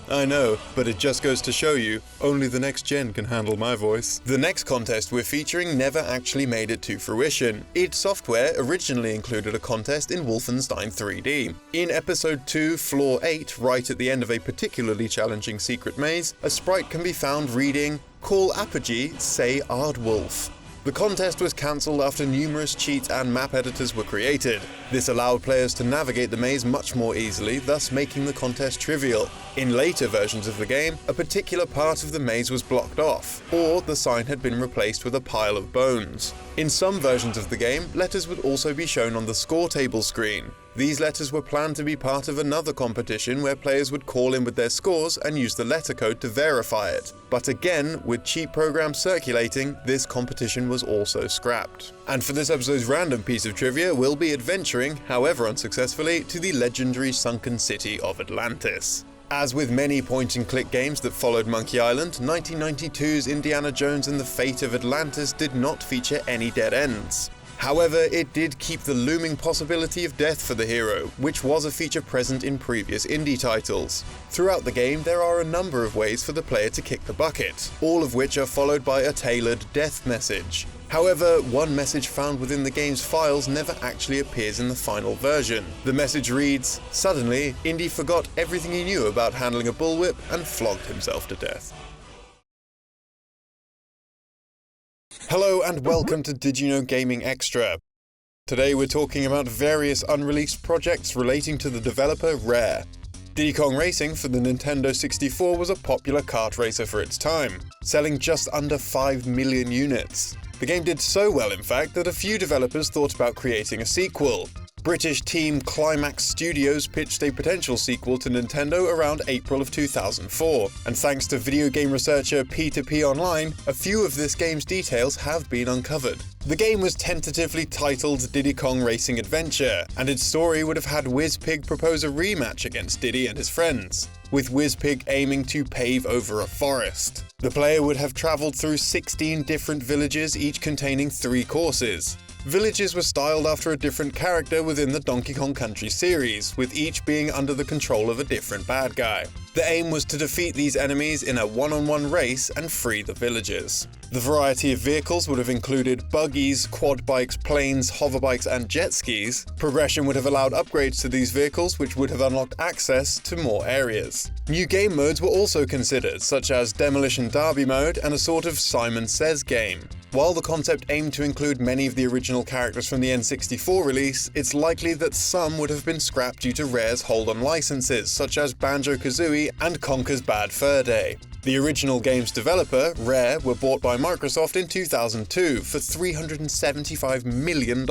but it just goes to show you, only the next gen can handle my voice. The next contest we're featuring never actually made it to fruition. id Software originally included a contest in Wolfenstein 3D. In episode 2, floor 8, right at the end of a particularly challenging secret maze, a sprite can be found reading, "Call Apogee, say Aardwolf." The contest was cancelled after numerous cheats and map editors were created. This allowed players to navigate the maze much more easily, thus making the contest trivial. In later versions of the game, a particular part of the maze was blocked off, or the sign had been replaced with a pile of bones. In some versions of the game, letters would also be shown on the score table screen. These letters were planned to be part of another competition where players would call in with their scores and use the letter code to verify it. But again, with cheat programs circulating, this competition was also scrapped. And for this episode's random piece of trivia, we'll be adventuring, however unsuccessfully, to the legendary sunken city of Atlantis. As with many point-and-click games that followed Monkey Island, 1992's Indiana Jones and the Fate of Atlantis did not feature any dead ends. However, it did keep the looming possibility of death for the hero, which was a feature present in previous indie titles. Throughout the game, there are a number of ways for the player to kick the bucket, all of which are followed by a tailored death message. However, one message found within the game's files never actually appears in the final version. The message reads, "Suddenly, Indy forgot everything he knew about handling a bullwhip and flogged himself to death." Hello and welcome to Did You Know Gaming Extra. Today we're talking about various unreleased projects relating to the developer Rare. Diddy Kong Racing for the Nintendo 64 was a popular kart racer for its time, selling just under 5 million units. The game did so well, in fact, that a few developers thought about creating a sequel. British team Climax Studios pitched a potential sequel to Nintendo around April of 2004, and thanks to video game researcher P2P Online, a few of this game's details have been uncovered. The game was tentatively titled Diddy Kong Racing Adventure, and its story would have had WizPig propose a rematch against Diddy and his friends, with WizPig aiming to pave over a forest. The player would have travelled through 16 different villages, each containing 3 courses. Villages were styled after a different character within the Donkey Kong Country series, with each being under the control of a different bad guy. The aim was to defeat these enemies in a one-on-one race and free the villages. The variety of vehicles would have included buggies, quad bikes, planes, hoverbikes, and jet skis. Progression would have allowed upgrades to these vehicles, which would have unlocked access to more areas. New game modes were also considered, such as Demolition Derby mode and a sort of Simon Says game. While the concept aimed to include many of the original characters from the N64 release, it's likely that some would have been scrapped due to Rare's hold-on licenses, such as Banjo-Kazooie and Conker's Bad Fur Day. The original game's developer, Rare, were bought by Microsoft in 2002 for $375 million.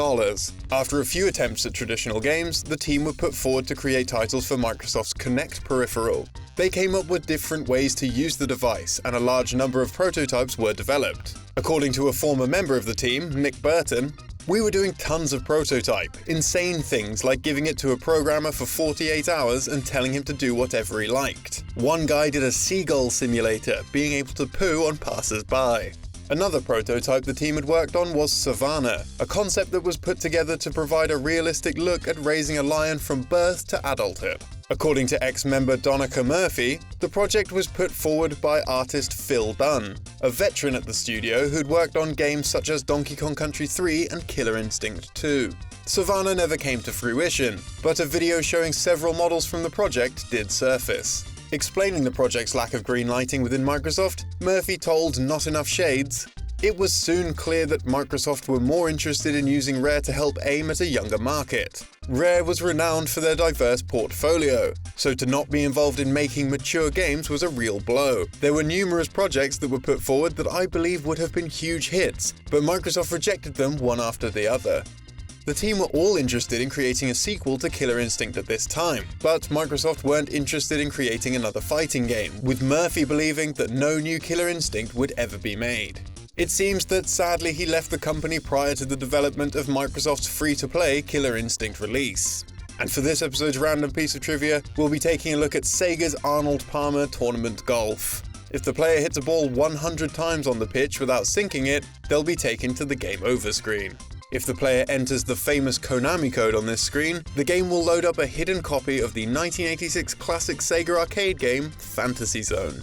After a few attempts at traditional games, the team were put forward to create titles for Microsoft's Kinect peripheral. They came up with different ways to use the device, and a large number of prototypes were developed. According to a former member of the team, Nick Burton, "We were doing tons of prototype, insane things like giving it to a programmer for 48 hours and telling him to do whatever he liked. One guy did a seagull simulator, being able to poo on passers-by." Another prototype the team had worked on was Savannah, a concept that was put together to provide a realistic look at raising a lion from birth to adulthood. According to ex-member Donica Murphy, the project was put forward by artist Phil Dunn, a veteran at the studio who'd worked on games such as Donkey Kong Country 3 and Killer Instinct 2. Savannah never came to fruition, but a video showing several models from the project did surface. Explaining the project's lack of green lighting within Microsoft, Murphy told Not Enough Shades, "It was soon clear that Microsoft were more interested in using Rare to help aim at a younger market. Rare was renowned for their diverse portfolio, so to not be involved in making mature games was a real blow. There were numerous projects that were put forward that I believe would have been huge hits, but Microsoft rejected them one after the other." The team were all interested in creating a sequel to Killer Instinct at this time, but Microsoft weren't interested in creating another fighting game, with Murphy believing that no new Killer Instinct would ever be made. It seems that sadly he left the company prior to the development of Microsoft's free-to-play Killer Instinct release. And for this episode's random piece of trivia, we'll be taking a look at Sega's Arnold Palmer Tournament Golf. If the player hits a ball 100 times on the pitch without sinking it, they'll be taken to the Game Over screen. If the player enters the famous Konami code on this screen, the game will load up a hidden copy of the 1986 classic Sega arcade game, Fantasy Zone.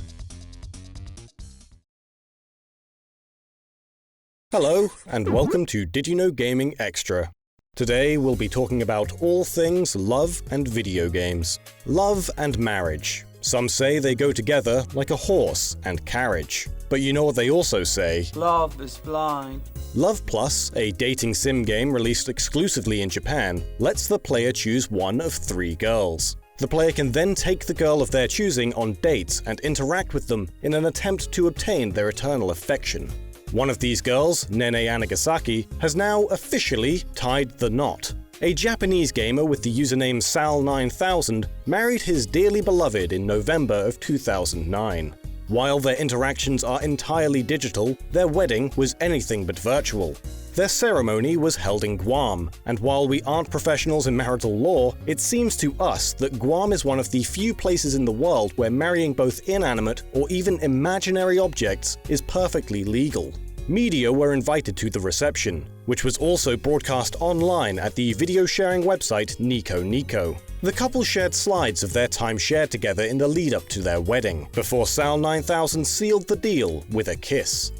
Hello, and welcome to Did You Know Gaming Extra. Today we'll be talking about all things love and video games. Love and marriage. Some say they go together like a horse and carriage. But you know what they also say? Love is blind. Love Plus, a dating sim game released exclusively in Japan, lets the player choose one of 3 girls. The player can then take the girl of their choosing on dates and interact with them in an attempt to obtain their eternal affection. One of these girls, Nene Anagasaki, has now officially tied the knot. A Japanese gamer with the username Sal9000 married his dearly beloved in November of 2009. While their interactions are entirely digital, their wedding was anything but virtual. Their ceremony was held in Guam, and while we aren't professionals in marital law, it seems to us that Guam is one of the few places in the world where marrying both inanimate or even imaginary objects is perfectly legal. Media were invited to the reception, which was also broadcast online at the video sharing website Nico Nico. The couple shared slides of their time shared together in the lead-up to their wedding, before Sal9000 sealed the deal with a kiss.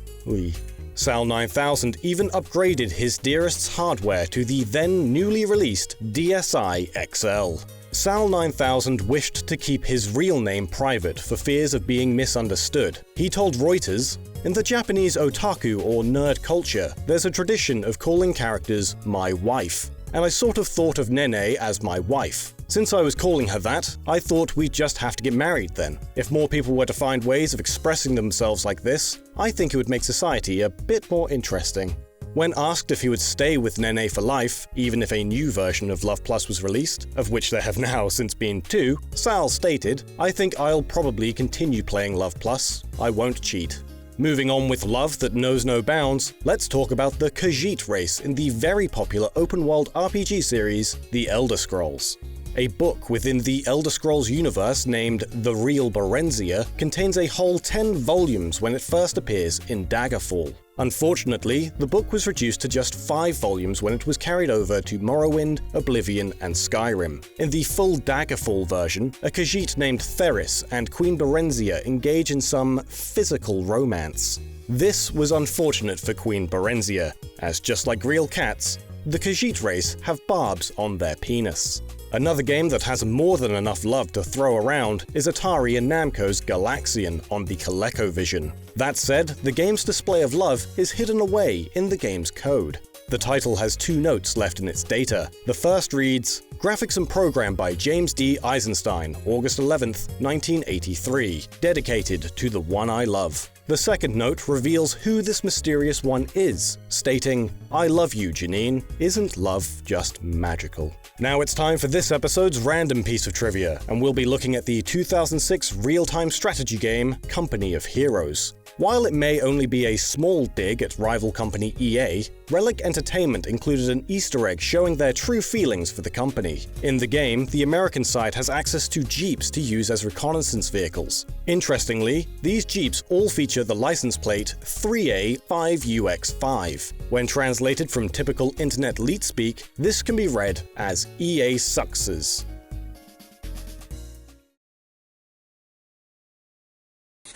Sal9000 even upgraded his dearest's hardware to the then newly released DSi XL. Sal9000 wished to keep his real name private for fears of being misunderstood. He told Reuters, In the Japanese otaku or nerd culture, there's a tradition of calling characters my wife, and I sort of thought of Nene as my wife. Since I was calling her that, I thought we'd just have to get married then. If more people were to find ways of expressing themselves like this, I think it would make society a bit more interesting. When asked if he would stay with Nene for life, even if a new version of Love Plus was released, of which there have now since been 2, Sal stated, "I think I'll probably continue playing Love Plus. I won't cheat." Moving on with love that knows no bounds, let's talk about the Khajiit race in the very popular open-world RPG series, The Elder Scrolls. A book within the Elder Scrolls universe named The Real Berenzia contains a whole 10 volumes when it first appears in Daggerfall. Unfortunately, the book was reduced to just 5 volumes when it was carried over to Morrowind, Oblivion, and Skyrim. In the full Daggerfall version, a Khajiit named Theris and Queen Berenzia engage in some physical romance. This was unfortunate for Queen Berenzia, as just like real cats, the Khajiit race have barbs on their penis. Another game that has more than enough love to throw around is Atari and Namco's Galaxian on the ColecoVision. That said, the game's display of love is hidden away in the game's code. The title has 2 notes left in its data. The first reads, "Graphics and program by James D. Eisenstein, August 11th, 1983, dedicated to the one I love." The second note reveals who this mysterious one is, stating, "I love you, Janine. Isn't love just magical?" Now it's time for this episode's random piece of trivia, and we'll be looking at the 2006 real-time strategy game, Company of Heroes. While it may only be a small dig at rival company EA, Relic Entertainment included an Easter egg showing their true feelings for the company. In the game, the American side has access to Jeeps to use as reconnaissance vehicles. Interestingly, these Jeeps all feature the license plate 3A5UX5. When translated from typical internet leet speak, this can be read as EA suckses.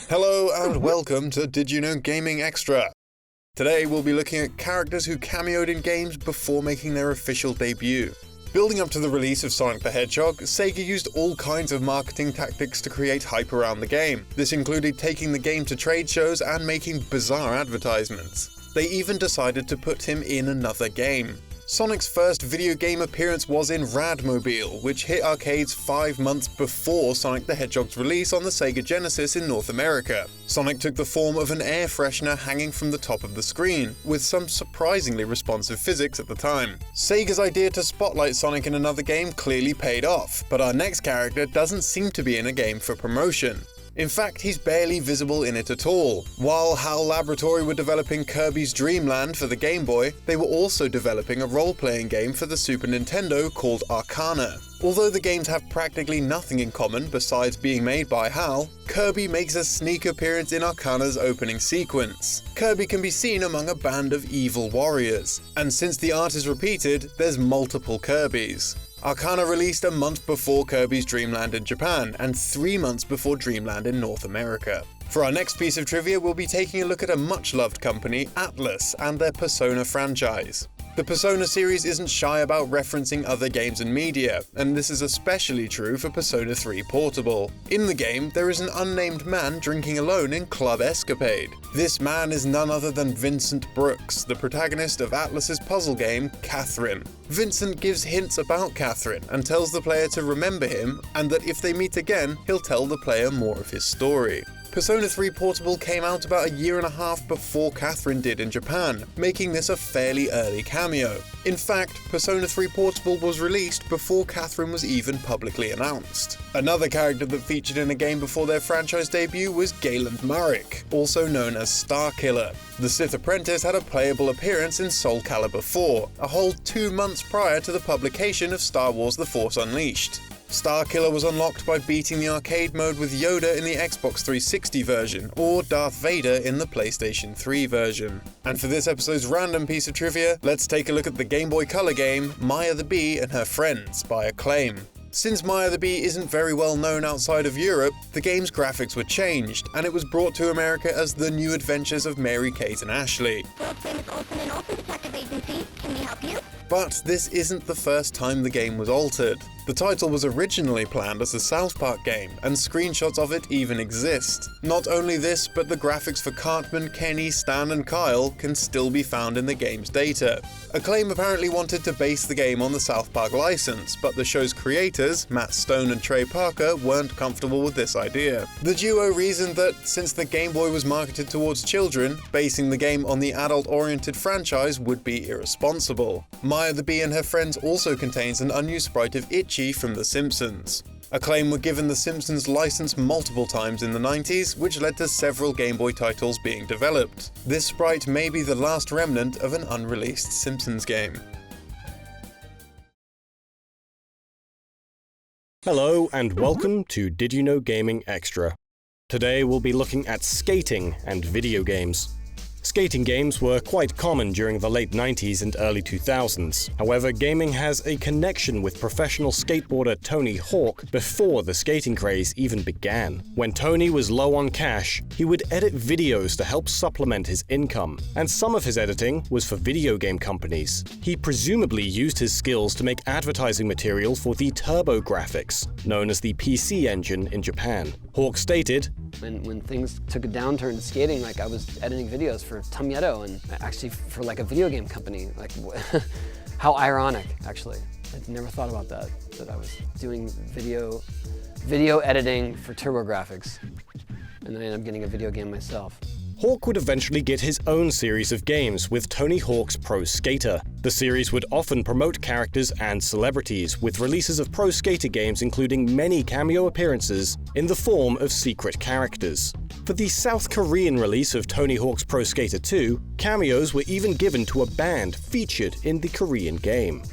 Hello and welcome to Did You Know Gaming Extra. Today we'll be looking at characters who cameoed in games before making their official debut. Building up to the release of Sonic the Hedgehog, Sega used all kinds of marketing tactics to create hype around the game. This included taking the game to trade shows and making bizarre advertisements. They even decided to put him in another game. Sonic's first video game appearance was in Radmobile, which hit arcades 5 months before Sonic the Hedgehog's release on the Sega Genesis in North America. Sonic took the form of an air freshener hanging from the top of the screen, with some surprisingly responsive physics at the time. Sega's idea to spotlight Sonic in another game clearly paid off, but our next character doesn't seem to be in a game for promotion. In fact, he's barely visible in it at all. While HAL Laboratory were developing Kirby's Dream Land for the Game Boy, they were also developing a role-playing game for the Super Nintendo called Arcana. Although the games have practically nothing in common besides being made by HAL, Kirby makes a sneak appearance in Arcana's opening sequence. Kirby can be seen among a band of evil warriors, and since the art is repeated, there's multiple Kirbys. Arcana released a month before Kirby's Dream Land in Japan, and 3 months before Dreamland in North America. For our next piece of trivia, we'll be taking a look at a much-loved company, Atlus, and their Persona franchise. The Persona series isn't shy about referencing other games and media, and this is especially true for Persona 3 Portable. In the game, there is an unnamed man drinking alone in Club Escapade. This man is none other than Vincent Brooks, the protagonist of Atlus's puzzle game, Catherine. Vincent gives hints about Catherine and tells the player to remember him, and that if they meet again, he'll tell the player more of his story. Persona 3 Portable came out about 1.5 years before Catherine did in Japan, making this a fairly early cameo. In fact, Persona 3 Portable was released before Catherine was even publicly announced. Another character that featured in a game before their franchise debut was Galen Marek, also known as Starkiller. The Sith Apprentice had a playable appearance in Soul Calibur 4, a whole 2 months prior to the publication of Star Wars The Force Unleashed. Starkiller was unlocked by beating the arcade mode with Yoda in the Xbox 360 version, or Darth Vader in the PlayStation 3 version. And for this episode's random piece of trivia, let's take a look at the Game Boy Color game, Maya the Bee and Her Friends by Acclaim. Since Maya the Bee isn't very well known outside of Europe, the game's graphics were changed, and it was brought to America as The New Adventures of Mary Kate and Ashley. World Famous Olsen and Olsen Detective Agency, can we help you? But this isn't the first time the game was altered. The title was originally planned as a South Park game, and screenshots of it even exist. Not only this, but the graphics for Cartman, Kenny, Stan, and Kyle can still be found in the game's data. Acclaim apparently wanted to base the game on the South Park license, but the show's creators, Matt Stone and Trey Parker, weren't comfortable with this idea. The duo reasoned that, since the Game Boy was marketed towards children, basing the game on the adult-oriented franchise would be irresponsible. Maya the Bee and her friends also contains an unused sprite of Itchy from The Simpsons. Acclaim were given The Simpsons license multiple times in the 90s, which led to several Game Boy titles being developed. This sprite may be the last remnant of an unreleased Simpsons game. Hello and welcome to Did You Know Gaming Extra. Today we'll be looking at skating and video games. Skating games were quite common during the late 90s and early 2000s. However, gaming has a connection with professional skateboarder Tony Hawk before the skating craze even began. When Tony was low on cash, he would edit videos to help supplement his income, and some of his editing was for video game companies. He presumably used his skills to make advertising material for the TurboGrafx, known as the PC Engine in Japan. Hawk stated, When things took a downturn in skating, like I was editing videos for Tamieto and actually for like a video game company. Like, how ironic, actually. I'd never thought about that I was doing video editing for TurboGrafx, and then I ended up getting a video game myself. Hawk would eventually get his own series of games with Tony Hawk's Pro Skater. The series would often promote characters and celebrities, with releases of Pro Skater games including many cameo appearances in the form of secret characters. For the South Korean release of Tony Hawk's Pro Skater 2, cameos were even given to a band featured in the Korean game.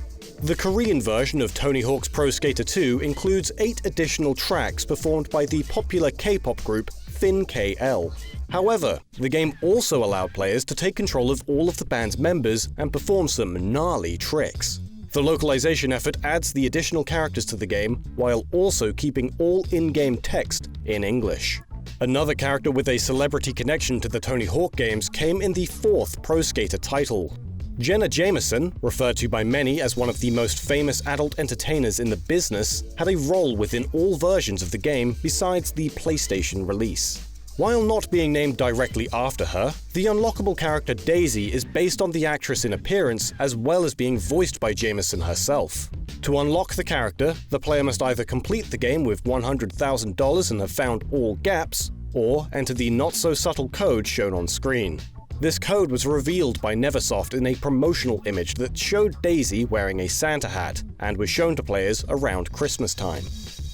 The Korean version of Tony Hawk's Pro Skater 2 includes 8 additional tracks performed by the popular K-pop group FinKL. However, the game also allowed players to take control of all of the band's members and perform some gnarly tricks. The localization effort adds the additional characters to the game, while also keeping all in-game text in English. Another character with a celebrity connection to the Tony Hawk games came in the 4th Pro Skater title. Jenna Jameson, referred to by many as one of the most famous adult entertainers in the business, had a role within all versions of the game besides the PlayStation release. While not being named directly after her, the unlockable character Daisy is based on the actress in appearance as well as being voiced by Jameson herself. To unlock the character, the player must either complete the game with $100,000 and have found all gaps, or enter the not-so-subtle code shown on screen. This code was revealed by Neversoft in a promotional image that showed Daisy wearing a Santa hat and was shown to players around Christmas time.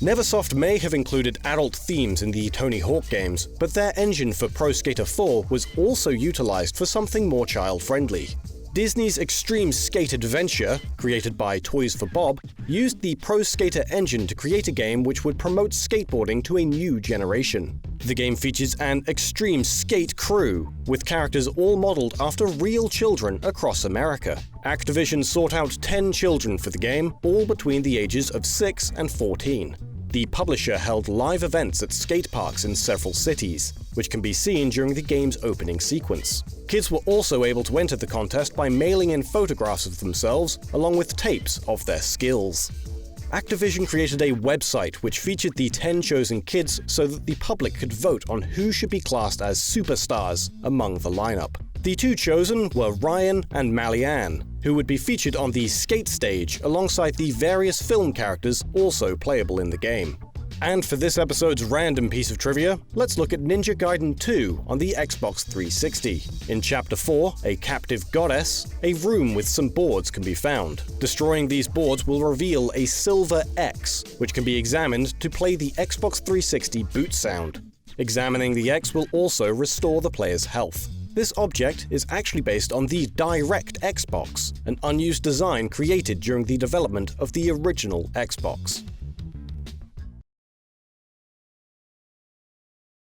Neversoft may have included adult themes in the Tony Hawk games, but their engine for Pro Skater 4 was also utilized for something more child-friendly. Disney's Extreme Skate Adventure, created by Toys for Bob, used the Pro Skater engine to create a game which would promote skateboarding to a new generation. The game features an extreme skate crew, with characters all modeled after real children across America. Activision sought out 10 children for the game, all between the ages of 6 and 14. The publisher held live events at skate parks in several cities, which can be seen during the game's opening sequence. Kids were also able to enter the contest by mailing in photographs of themselves, along with tapes of their skills. Activision created a website which featured the 10 chosen kids so that the public could vote on who should be classed as superstars among the lineup. The 2 chosen were Ryan and Mally-Ann, who would be featured on the skate stage alongside the various film characters also playable in the game. And for this episode's random piece of trivia, let's look at Ninja Gaiden 2 on the Xbox 360. In Chapter 4, A Captive Goddess, a room with some boards can be found. Destroying these boards will reveal a silver X, which can be examined to play the Xbox 360 boot sound. Examining the X will also restore the player's health. This object is actually based on the Direct Xbox, an unused design created during the development of the original Xbox.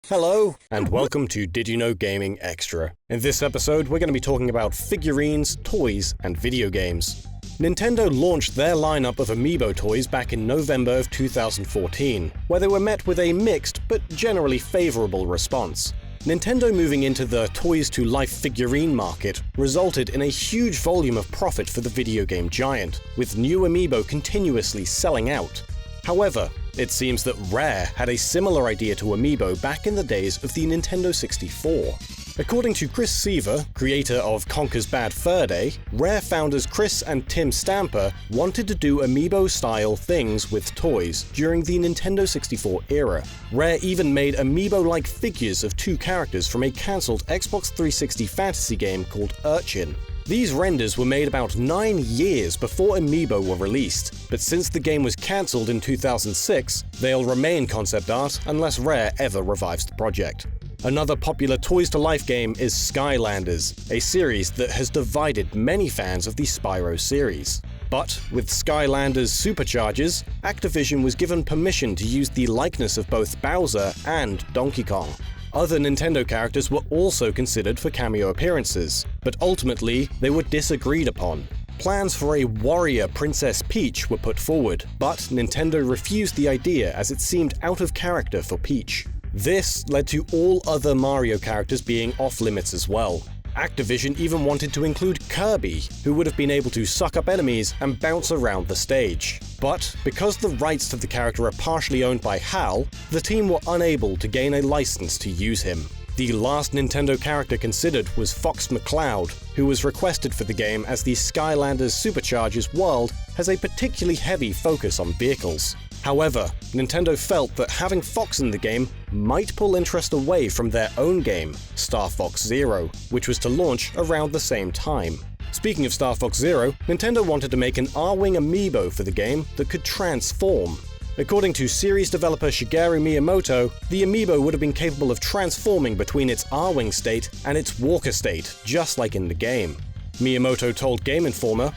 Hello, and welcome to Did You Know Gaming Extra. In this episode, we're going to be talking about figurines, toys, and video games. Nintendo launched their lineup of Amiibo toys back in November of 2014, where they were met with a mixed but generally favorable response. Nintendo moving into the toys-to-life figurine market resulted in a huge volume of profit for the video game giant, with new amiibo continuously selling out. However, it seems that Rare had a similar idea to amiibo back in the days of the Nintendo 64. According to Chris Seaver, creator of Conker's Bad Fur Day, Rare founders Chris and Tim Stamper wanted to do amiibo-style things with toys during the Nintendo 64 era. Rare even made amiibo-like figures of two characters from a cancelled Xbox 360 fantasy game called Urchin. These renders were made about 9 years before amiibo were released, but since the game was cancelled in 2006, they'll remain concept art unless Rare ever revives the project. Another popular toys-to-life game is Skylanders, a series that has divided many fans of the Spyro series. But with Skylanders Superchargers, Activision was given permission to use the likeness of both Bowser and Donkey Kong. Other Nintendo characters were also considered for cameo appearances, but ultimately they were disagreed upon. Plans for a warrior Princess Peach were put forward, but Nintendo refused the idea as it seemed out of character for Peach. This led to all other Mario characters being off-limits as well. Activision even wanted to include Kirby, who would have been able to suck up enemies and bounce around the stage. But because the rights to the character are partially owned by HAL, the team were unable to gain a license to use him. The last Nintendo character considered was Fox McCloud, who was requested for the game as the Skylanders Superchargers world has a particularly heavy focus on vehicles. However, Nintendo felt that having Fox in the game might pull interest away from their own game, Star Fox Zero, which was to launch around the same time. Speaking of Star Fox Zero, Nintendo wanted to make an R-Wing amiibo for the game that could transform. According to series developer Shigeru Miyamoto, the amiibo would have been capable of transforming between its R-Wing state and its Walker state, just like in the game. Miyamoto told Game Informer,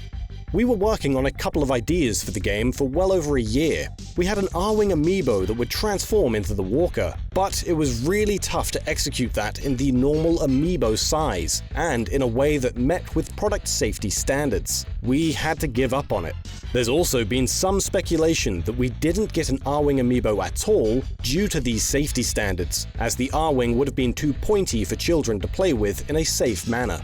"We were working on a couple of ideas for the game for well over a year. We had an R-Wing amiibo that would transform into the Walker, but it was really tough to execute that in the normal amiibo size, and in a way that met with product safety standards. We had to give up on it." There's also been some speculation that we didn't get an R-Wing amiibo at all due to these safety standards, as the R-Wing would have been too pointy for children to play with in a safe manner.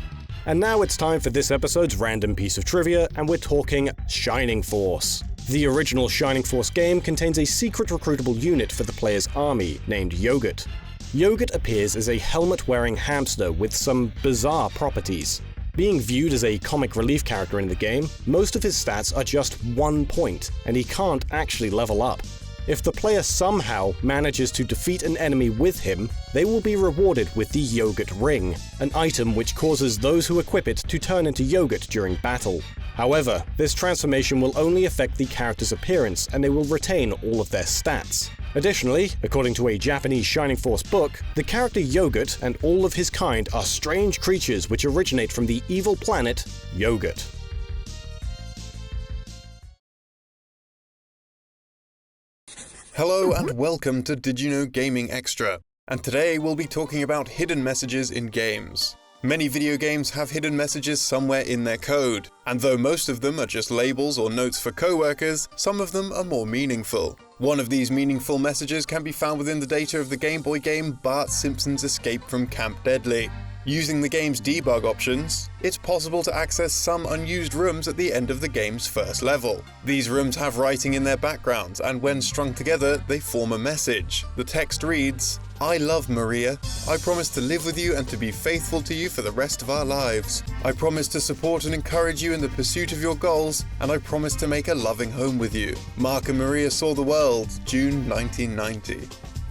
And now it's time for this episode's random piece of trivia, and we're talking Shining Force. The original Shining Force game contains a secret recruitable unit for the player's army named Yogurt. Yogurt appears as a helmet-wearing hamster with some bizarre properties. Being viewed as a comic relief character in the game, most of his stats are just 1 point, and he can't actually level up. If the player somehow manages to defeat an enemy with him, they will be rewarded with the Yogurt Ring, an item which causes those who equip it to turn into yogurt during battle. However, this transformation will only affect the character's appearance, and they will retain all of their stats. Additionally, according to a Japanese Shining Force book, the character Yogurt and all of his kind are strange creatures which originate from the evil planet Yogurt. Hello and welcome to Did You Know Gaming Extra, and today we'll be talking about hidden messages in games. Many video games have hidden messages somewhere in their code, and though most of them are just labels or notes for coworkers, some of them are more meaningful. One of these meaningful messages can be found within the data of the Game Boy game Bart Simpson's Escape from Camp Deadly. Using the game's debug options, it's possible to access some unused rooms at the end of the game's first level. These rooms have writing in their backgrounds, and when strung together, they form a message. The text reads, "I love Maria. I promise to live with you and to be faithful to you for the rest of our lives. I promise to support and encourage you in the pursuit of your goals, and I promise to make a loving home with you. Mark and Maria saw the world, June 1990.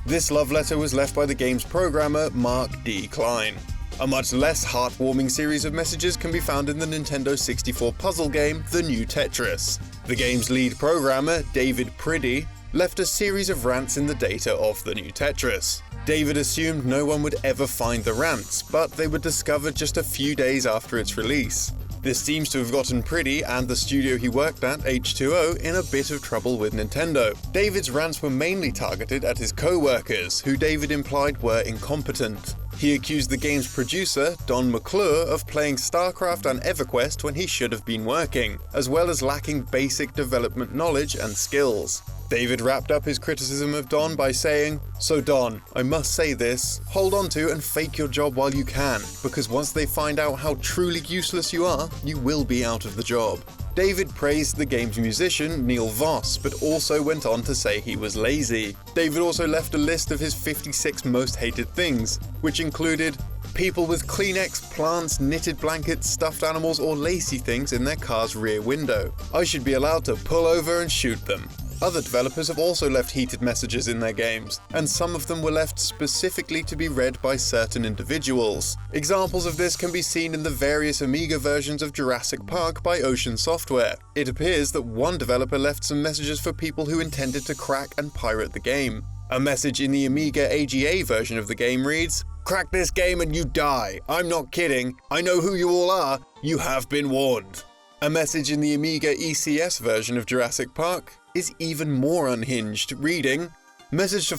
This love letter was left by the game's programmer, Mark D. Klein. A much less heartwarming series of messages can be found in the Nintendo 64 puzzle game, The New Tetris. The game's lead programmer, David Priddy, left a series of rants in the data of The New Tetris. David assumed no one would ever find the rants, but they were discovered just a few days after its release. This seems to have gotten Priddy and the studio he worked at, H2O, in a bit of trouble with Nintendo. David's rants were mainly targeted at his co-workers, who David implied were incompetent. He accused the game's producer, Don McClure, of playing StarCraft and EverQuest when he should have been working, as well as lacking basic development knowledge and skills. David wrapped up his criticism of Don by saying, "So Don, I must say this, hold on to and fake your job while you can, because once they find out how truly useless you are, you will be out of the job." David praised the game's musician, Neil Voss, but also went on to say he was lazy. David also left a list of his 56 most hated things, which included people with Kleenex, plants, knitted blankets, stuffed animals, or lacy things in their car's rear window. I should be allowed to pull over and shoot them. Other developers have also left heated messages in their games, and some of them were left specifically to be read by certain individuals. Examples of this can be seen in the various Amiga versions of Jurassic Park by Ocean Software. It appears that one developer left some messages for people who intended to crack and pirate the game. A message in the Amiga AGA version of the game reads, "Crack this game and you die. I'm not kidding. I know who you all are. You have been warned." A message in the Amiga ECS version of Jurassic Park is even more unhinged, reading, "Message to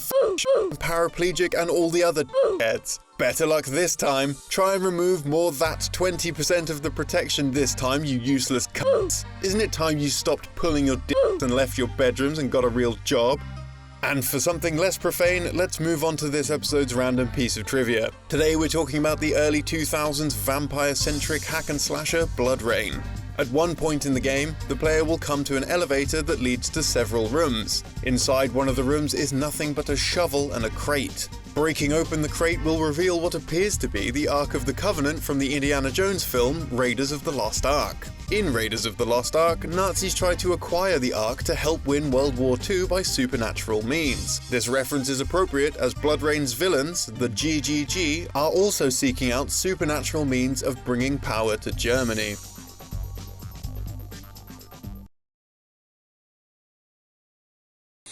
paraplegic and all the other heads. Better luck this time. Try and remove more that 20% of the protection this time, you useless cunts. Isn't it time you stopped pulling your dicks and left your bedrooms and got a real job?" And for something less profane, let's move on to this episode's random piece of trivia. Today we're talking about the early 2000s vampire-centric hack and slasher Blood Rain. At one point in the game, the player will come to an elevator that leads to several rooms. Inside one of the rooms is nothing but a shovel and a crate. Breaking open the crate will reveal what appears to be the Ark of the Covenant from the Indiana Jones film Raiders of the Lost Ark. In Raiders of the Lost Ark, Nazis try to acquire the Ark to help win World War II by supernatural means. This reference is appropriate as Blood Rain's villains, the GGG, are also seeking out supernatural means of bringing power to Germany.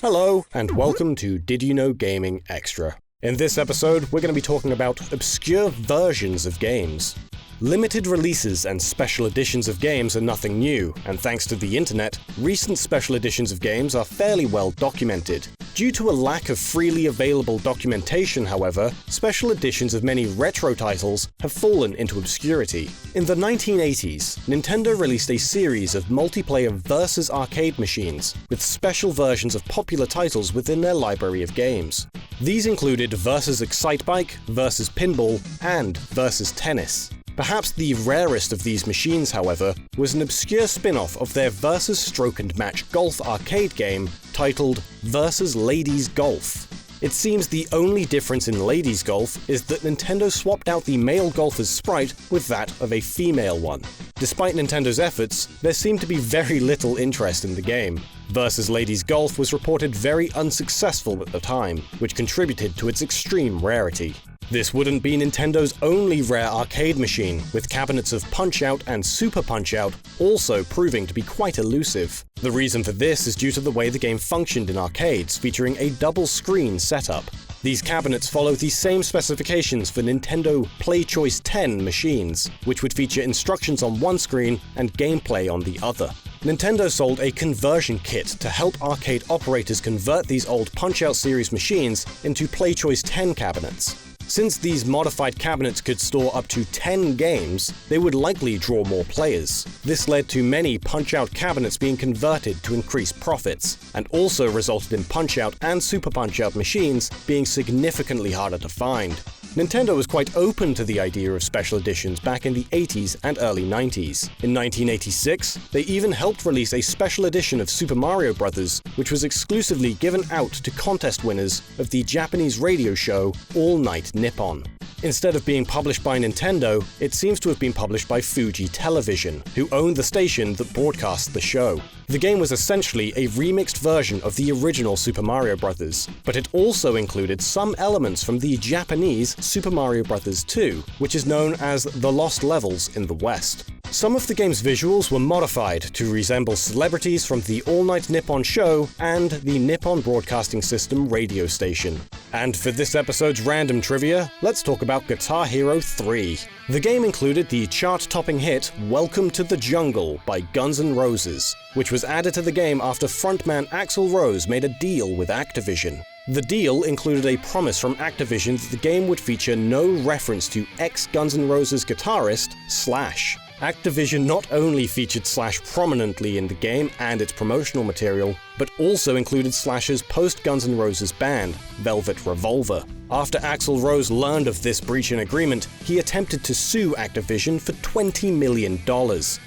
Hello, and welcome to Did You Know Gaming Extra. In this episode, we're going to be talking about obscure versions of games. Limited releases and special editions of games are nothing new, and thanks to the internet, recent special editions of games are fairly well documented. Due to a lack of freely available documentation, however, special editions of many retro titles have fallen into obscurity. In the 1980s, Nintendo released a series of multiplayer versus arcade machines, with special versions of popular titles within their library of games. These included Versus Excitebike, Versus Pinball, and Versus Tennis. Perhaps the rarest of these machines, however, was an obscure spin-off of their Versus Stroke and Match Golf arcade game titled Versus Ladies Golf. It seems the only difference in Ladies Golf is that Nintendo swapped out the male golfer's sprite with that of a female one. Despite Nintendo's efforts, there seemed to be very little interest in the game. Versus Ladies Golf was reported very unsuccessful at the time, which contributed to its extreme rarity. This wouldn't be Nintendo's only rare arcade machine, with cabinets of Punch-Out and Super Punch-Out also proving to be quite elusive. The reason for this is due to the way the game functioned in arcades, featuring a double-screen setup. These cabinets follow the same specifications for Nintendo PlayChoice 10 machines, which would feature instructions on one screen and gameplay on the other. Nintendo sold a conversion kit to help arcade operators convert these old Punch-Out series machines into PlayChoice 10 cabinets. Since these modified cabinets could store up to 10 games, they would likely draw more players. This led to many Punch-Out cabinets being converted to increase profits, and also resulted in Punch-Out and Super Punch-Out machines being significantly harder to find. Nintendo was quite open to the idea of special editions back in the 80s and early 90s. In 1986, they even helped release a special edition of Super Mario Bros., which was exclusively given out to contest winners of the Japanese radio show All Night Nippon. Instead of being published by Nintendo, it seems to have been published by Fuji Television, who owned the station that broadcast the show. The game was essentially a remixed version of the original Super Mario Bros., but it also included some elements from the Japanese Super Mario Bros. 2, which is known as the Lost Levels in the West. Some of the game's visuals were modified to resemble celebrities from the All Night Nippon show and the Nippon Broadcasting System radio station. And for this episode's random trivia, let's talk about Guitar Hero 3. The game included the chart-topping hit Welcome to the Jungle by Guns N' Roses, which was added to the game after frontman Axl Rose made a deal with Activision. The deal included a promise from Activision that the game would feature no reference to ex-Guns N' Roses guitarist Slash. Activision not only featured Slash prominently in the game and its promotional material, but also included Slash's post-Guns N' Roses band, Velvet Revolver. After Axl Rose learned of this breach in agreement, he attempted to sue Activision for $20 million,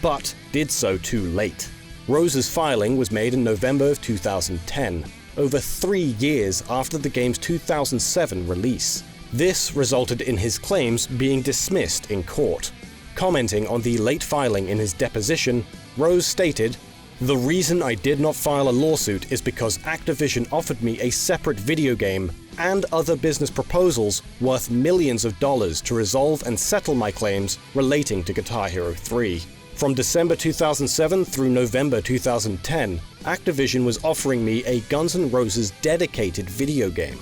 but did so too late. Rose's filing was made in November of 2010, over 3 years after the game's 2007 release. This resulted in his claims being dismissed in court. Commenting on the late filing in his deposition, Rose stated, "The reason I did not file a lawsuit is because Activision offered me a separate video game and other business proposals worth millions of dollars to resolve and settle my claims relating to Guitar Hero 3. From December 2007 through November 2010, Activision was offering me a Guns N' Roses dedicated video game.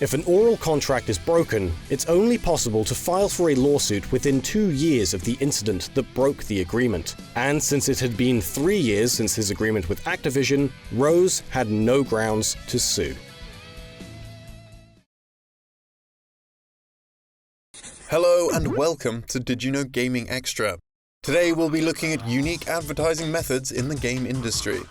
If an oral contract is broken, it's only possible to file for a lawsuit within 2 years of the incident that broke the agreement. And since it had been 3 years since his agreement with Activision, Rose had no grounds to sue." Hello and welcome to Did You Know Gaming Extra. Today we'll be looking at unique advertising methods in the game industry.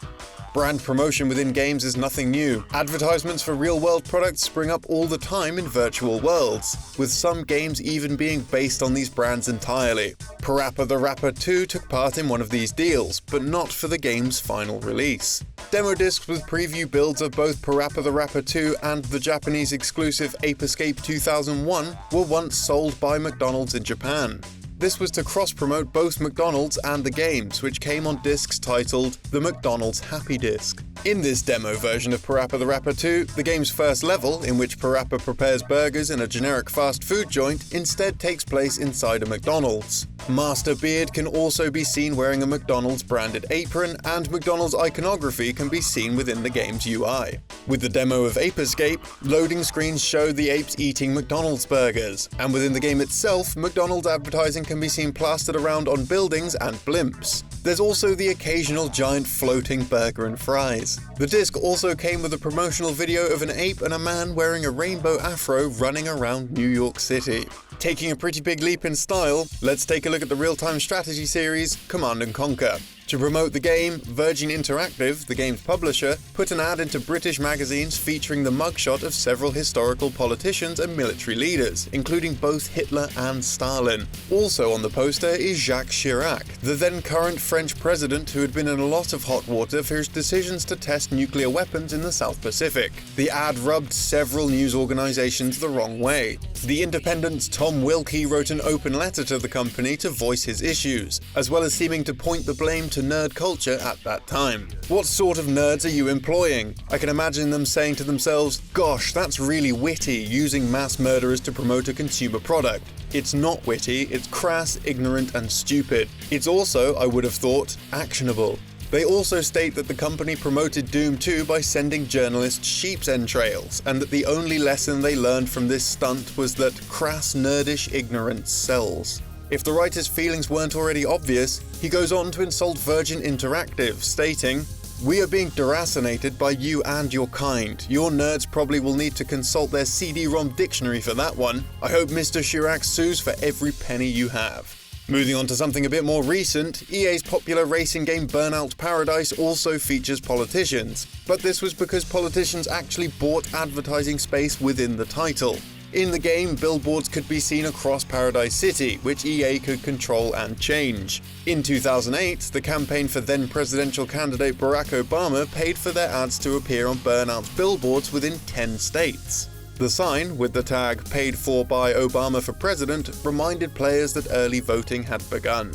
Brand promotion within games is nothing new. Advertisements for real-world products spring up all the time in virtual worlds, with some games even being based on these brands entirely. Parappa the Rapper 2 took part in one of these deals, but not for the game's final release. Demo discs with preview builds of both Parappa the Rapper 2 and the Japanese exclusive Ape Escape 2001 were once sold by McDonald's in Japan. This was to cross-promote both McDonald's and the games, which came on discs titled the McDonald's Happy Disc. In this demo version of Parappa the Rapper 2, the game's first level, in which Parappa prepares burgers in a generic fast food joint, instead takes place inside a McDonald's. Master Beard can also be seen wearing a McDonald's branded apron, and McDonald's iconography can be seen within the game's UI. With the demo of Ape Escape, loading screens show the apes eating McDonald's burgers, and within the game itself, McDonald's advertising can be seen plastered around on buildings and blimps. There's also the occasional giant floating burger and fries. The disc also came with a promotional video of an ape and a man wearing a rainbow afro running around New York City. Taking a pretty big leap in style, let's take a look at the real-time strategy series Command & Conquer. To promote the game, Virgin Interactive, the game's publisher, put an ad into British magazines featuring the mugshot of several historical politicians and military leaders, including both Hitler and Stalin. Also on the poster is Jacques Chirac, the then current French president who had been in a lot of hot water for his decisions to test nuclear weapons in the South Pacific. The ad rubbed several news organizations the wrong way. The Independent's Tom Wilkie wrote an open letter to the company to voice his issues, as well as seeming to point the blame to nerd culture at that time. What sort of nerds are you employing? I can imagine them saying to themselves, "Gosh, that's really witty, using mass murderers to promote a consumer product." It's not witty, it's crass, ignorant, and stupid. It's also, I would have thought, actionable. They also state that the company promoted Doom 2 by sending journalists sheep's entrails, and that the only lesson they learned from this stunt was that crass, nerdish ignorance sells. If the writer's feelings weren't already obvious, he goes on to insult Virgin Interactive, stating, "We are being deracinated by you and your kind. Your nerds probably will need to consult their CD-ROM dictionary for that one. I hope Mr. Chirac sues for every penny you have." Moving on to something a bit more recent, EA's popular racing game Burnout Paradise also features politicians, but this was because politicians actually bought advertising space within the title. In the game, billboards could be seen across Paradise City, which EA could control and change. In 2008, the campaign for then presidential candidate Barack Obama paid for their ads to appear on Burnout's billboards within 10 states. The sign, with the tag "Paid for by Obama for President," reminded players that early voting had begun.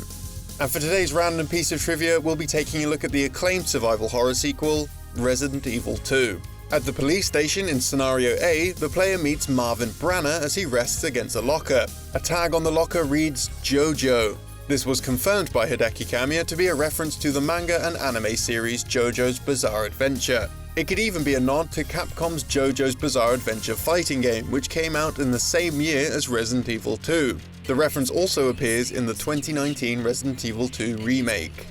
And for today's random piece of trivia, we'll be taking a look at the acclaimed survival horror sequel, Resident Evil 2. At the police station in Scenario A, the player meets Marvin Branner as he rests against a locker. A tag on the locker reads JoJo. This was confirmed by Hideki Kamiya to be a reference to the manga and anime series JoJo's Bizarre Adventure. It could even be a nod to Capcom's JoJo's Bizarre Adventure fighting game, which came out in the same year as Resident Evil 2. The reference also appears in the 2019 Resident Evil 2 remake.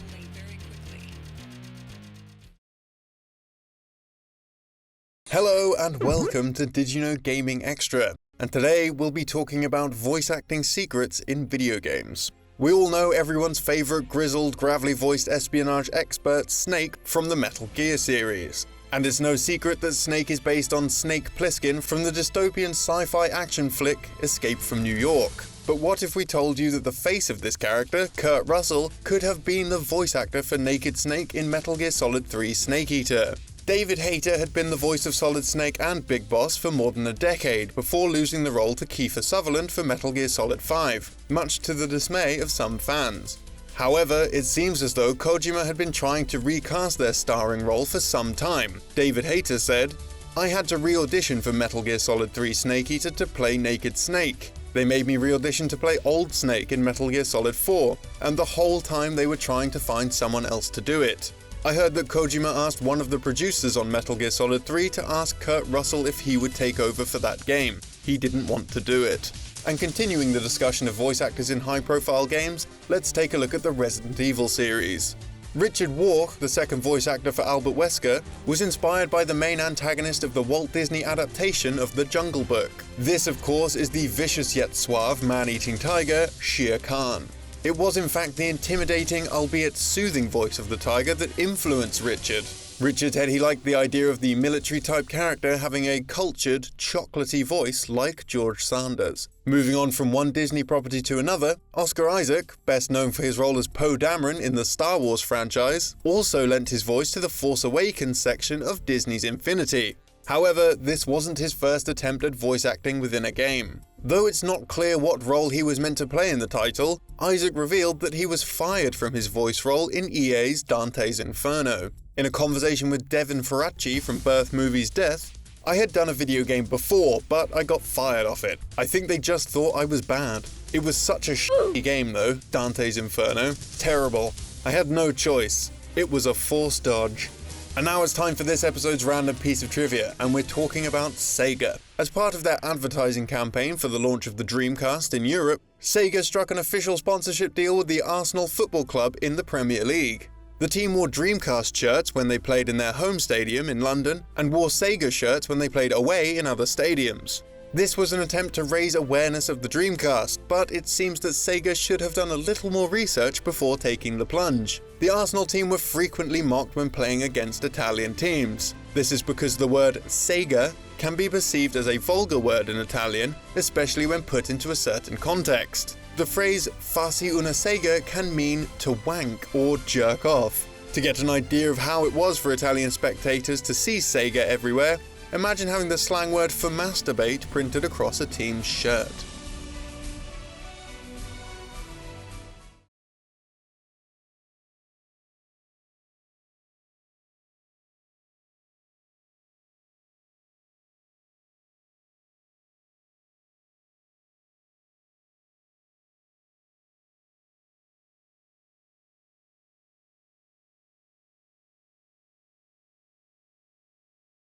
Hello and welcome to Did You Know Gaming Extra, and today we'll be talking about voice acting secrets in video games. We all know everyone's favourite grizzled, gravelly-voiced espionage expert, Snake, from the Metal Gear series. And it's no secret that Snake is based on Snake Plissken from the dystopian sci-fi action flick Escape from New York. But what if we told you that the face of this character, Kurt Russell, could have been the voice actor for Naked Snake in Metal Gear Solid 3 Snake Eater? David Hayter had been the voice of Solid Snake and Big Boss for more than a decade before losing the role to Kiefer Sutherland for Metal Gear Solid 5, much to the dismay of some fans. However, it seems as though Kojima had been trying to recast their starring role for some time. David Hayter said, "I had to re-audition for Metal Gear Solid 3 Snake Eater to play Naked Snake. They made me re-audition to play Old Snake in Metal Gear Solid 4, and the whole time they were trying to find someone else to do it. I heard that Kojima asked one of the producers on Metal Gear Solid 3 to ask Kurt Russell if he would take over for that game. He didn't want to do it." And continuing the discussion of voice actors in high-profile games, let's take a look at the Resident Evil series. Richard Wark, the second voice actor for Albert Wesker, was inspired by the main antagonist of the Walt Disney adaptation of The Jungle Book. This, of course, is the vicious yet suave man-eating tiger, Shere Khan. It was in fact the intimidating, albeit soothing voice of the tiger that influenced Richard. Richard said he liked the idea of the military-type character having a cultured, chocolatey voice like George Sanders. Moving on from one Disney property to another, Oscar Isaac, best known for his role as Poe Dameron in the Star Wars franchise, also lent his voice to the Force Awakens section of Disney's Infinity. However, this wasn't his first attempt at voice acting within a game. Though it's not clear what role he was meant to play in the title, Isaac revealed that he was fired from his voice role in EA's Dante's Inferno. In a conversation with Devin Faraci from Birth Movies Death, "I had done a video game before, but I got fired off it. I think they just thought I was bad. It was such a shitty game though, Dante's Inferno. Terrible. I had no choice. It was a forced dodge." And now it's time for this episode's random piece of trivia, and we're talking about Sega. As part of their advertising campaign for the launch of the Dreamcast in Europe, Sega struck an official sponsorship deal with the Arsenal Football Club in the Premier League. The team wore Dreamcast shirts when they played in their home stadium in London, and wore Sega shirts when they played away in other stadiums. This was an attempt to raise awareness of the Dreamcast, but it seems that Sega should have done a little more research before taking the plunge. The Arsenal team were frequently mocked when playing against Italian teams. This is because the word Sega can be perceived as a vulgar word in Italian, especially when put into a certain context. The phrase farsi una sega can mean to wank or jerk off. To get an idea of how it was for Italian spectators to see Sega everywhere, imagine having the slang word for masturbate printed across a team's shirt.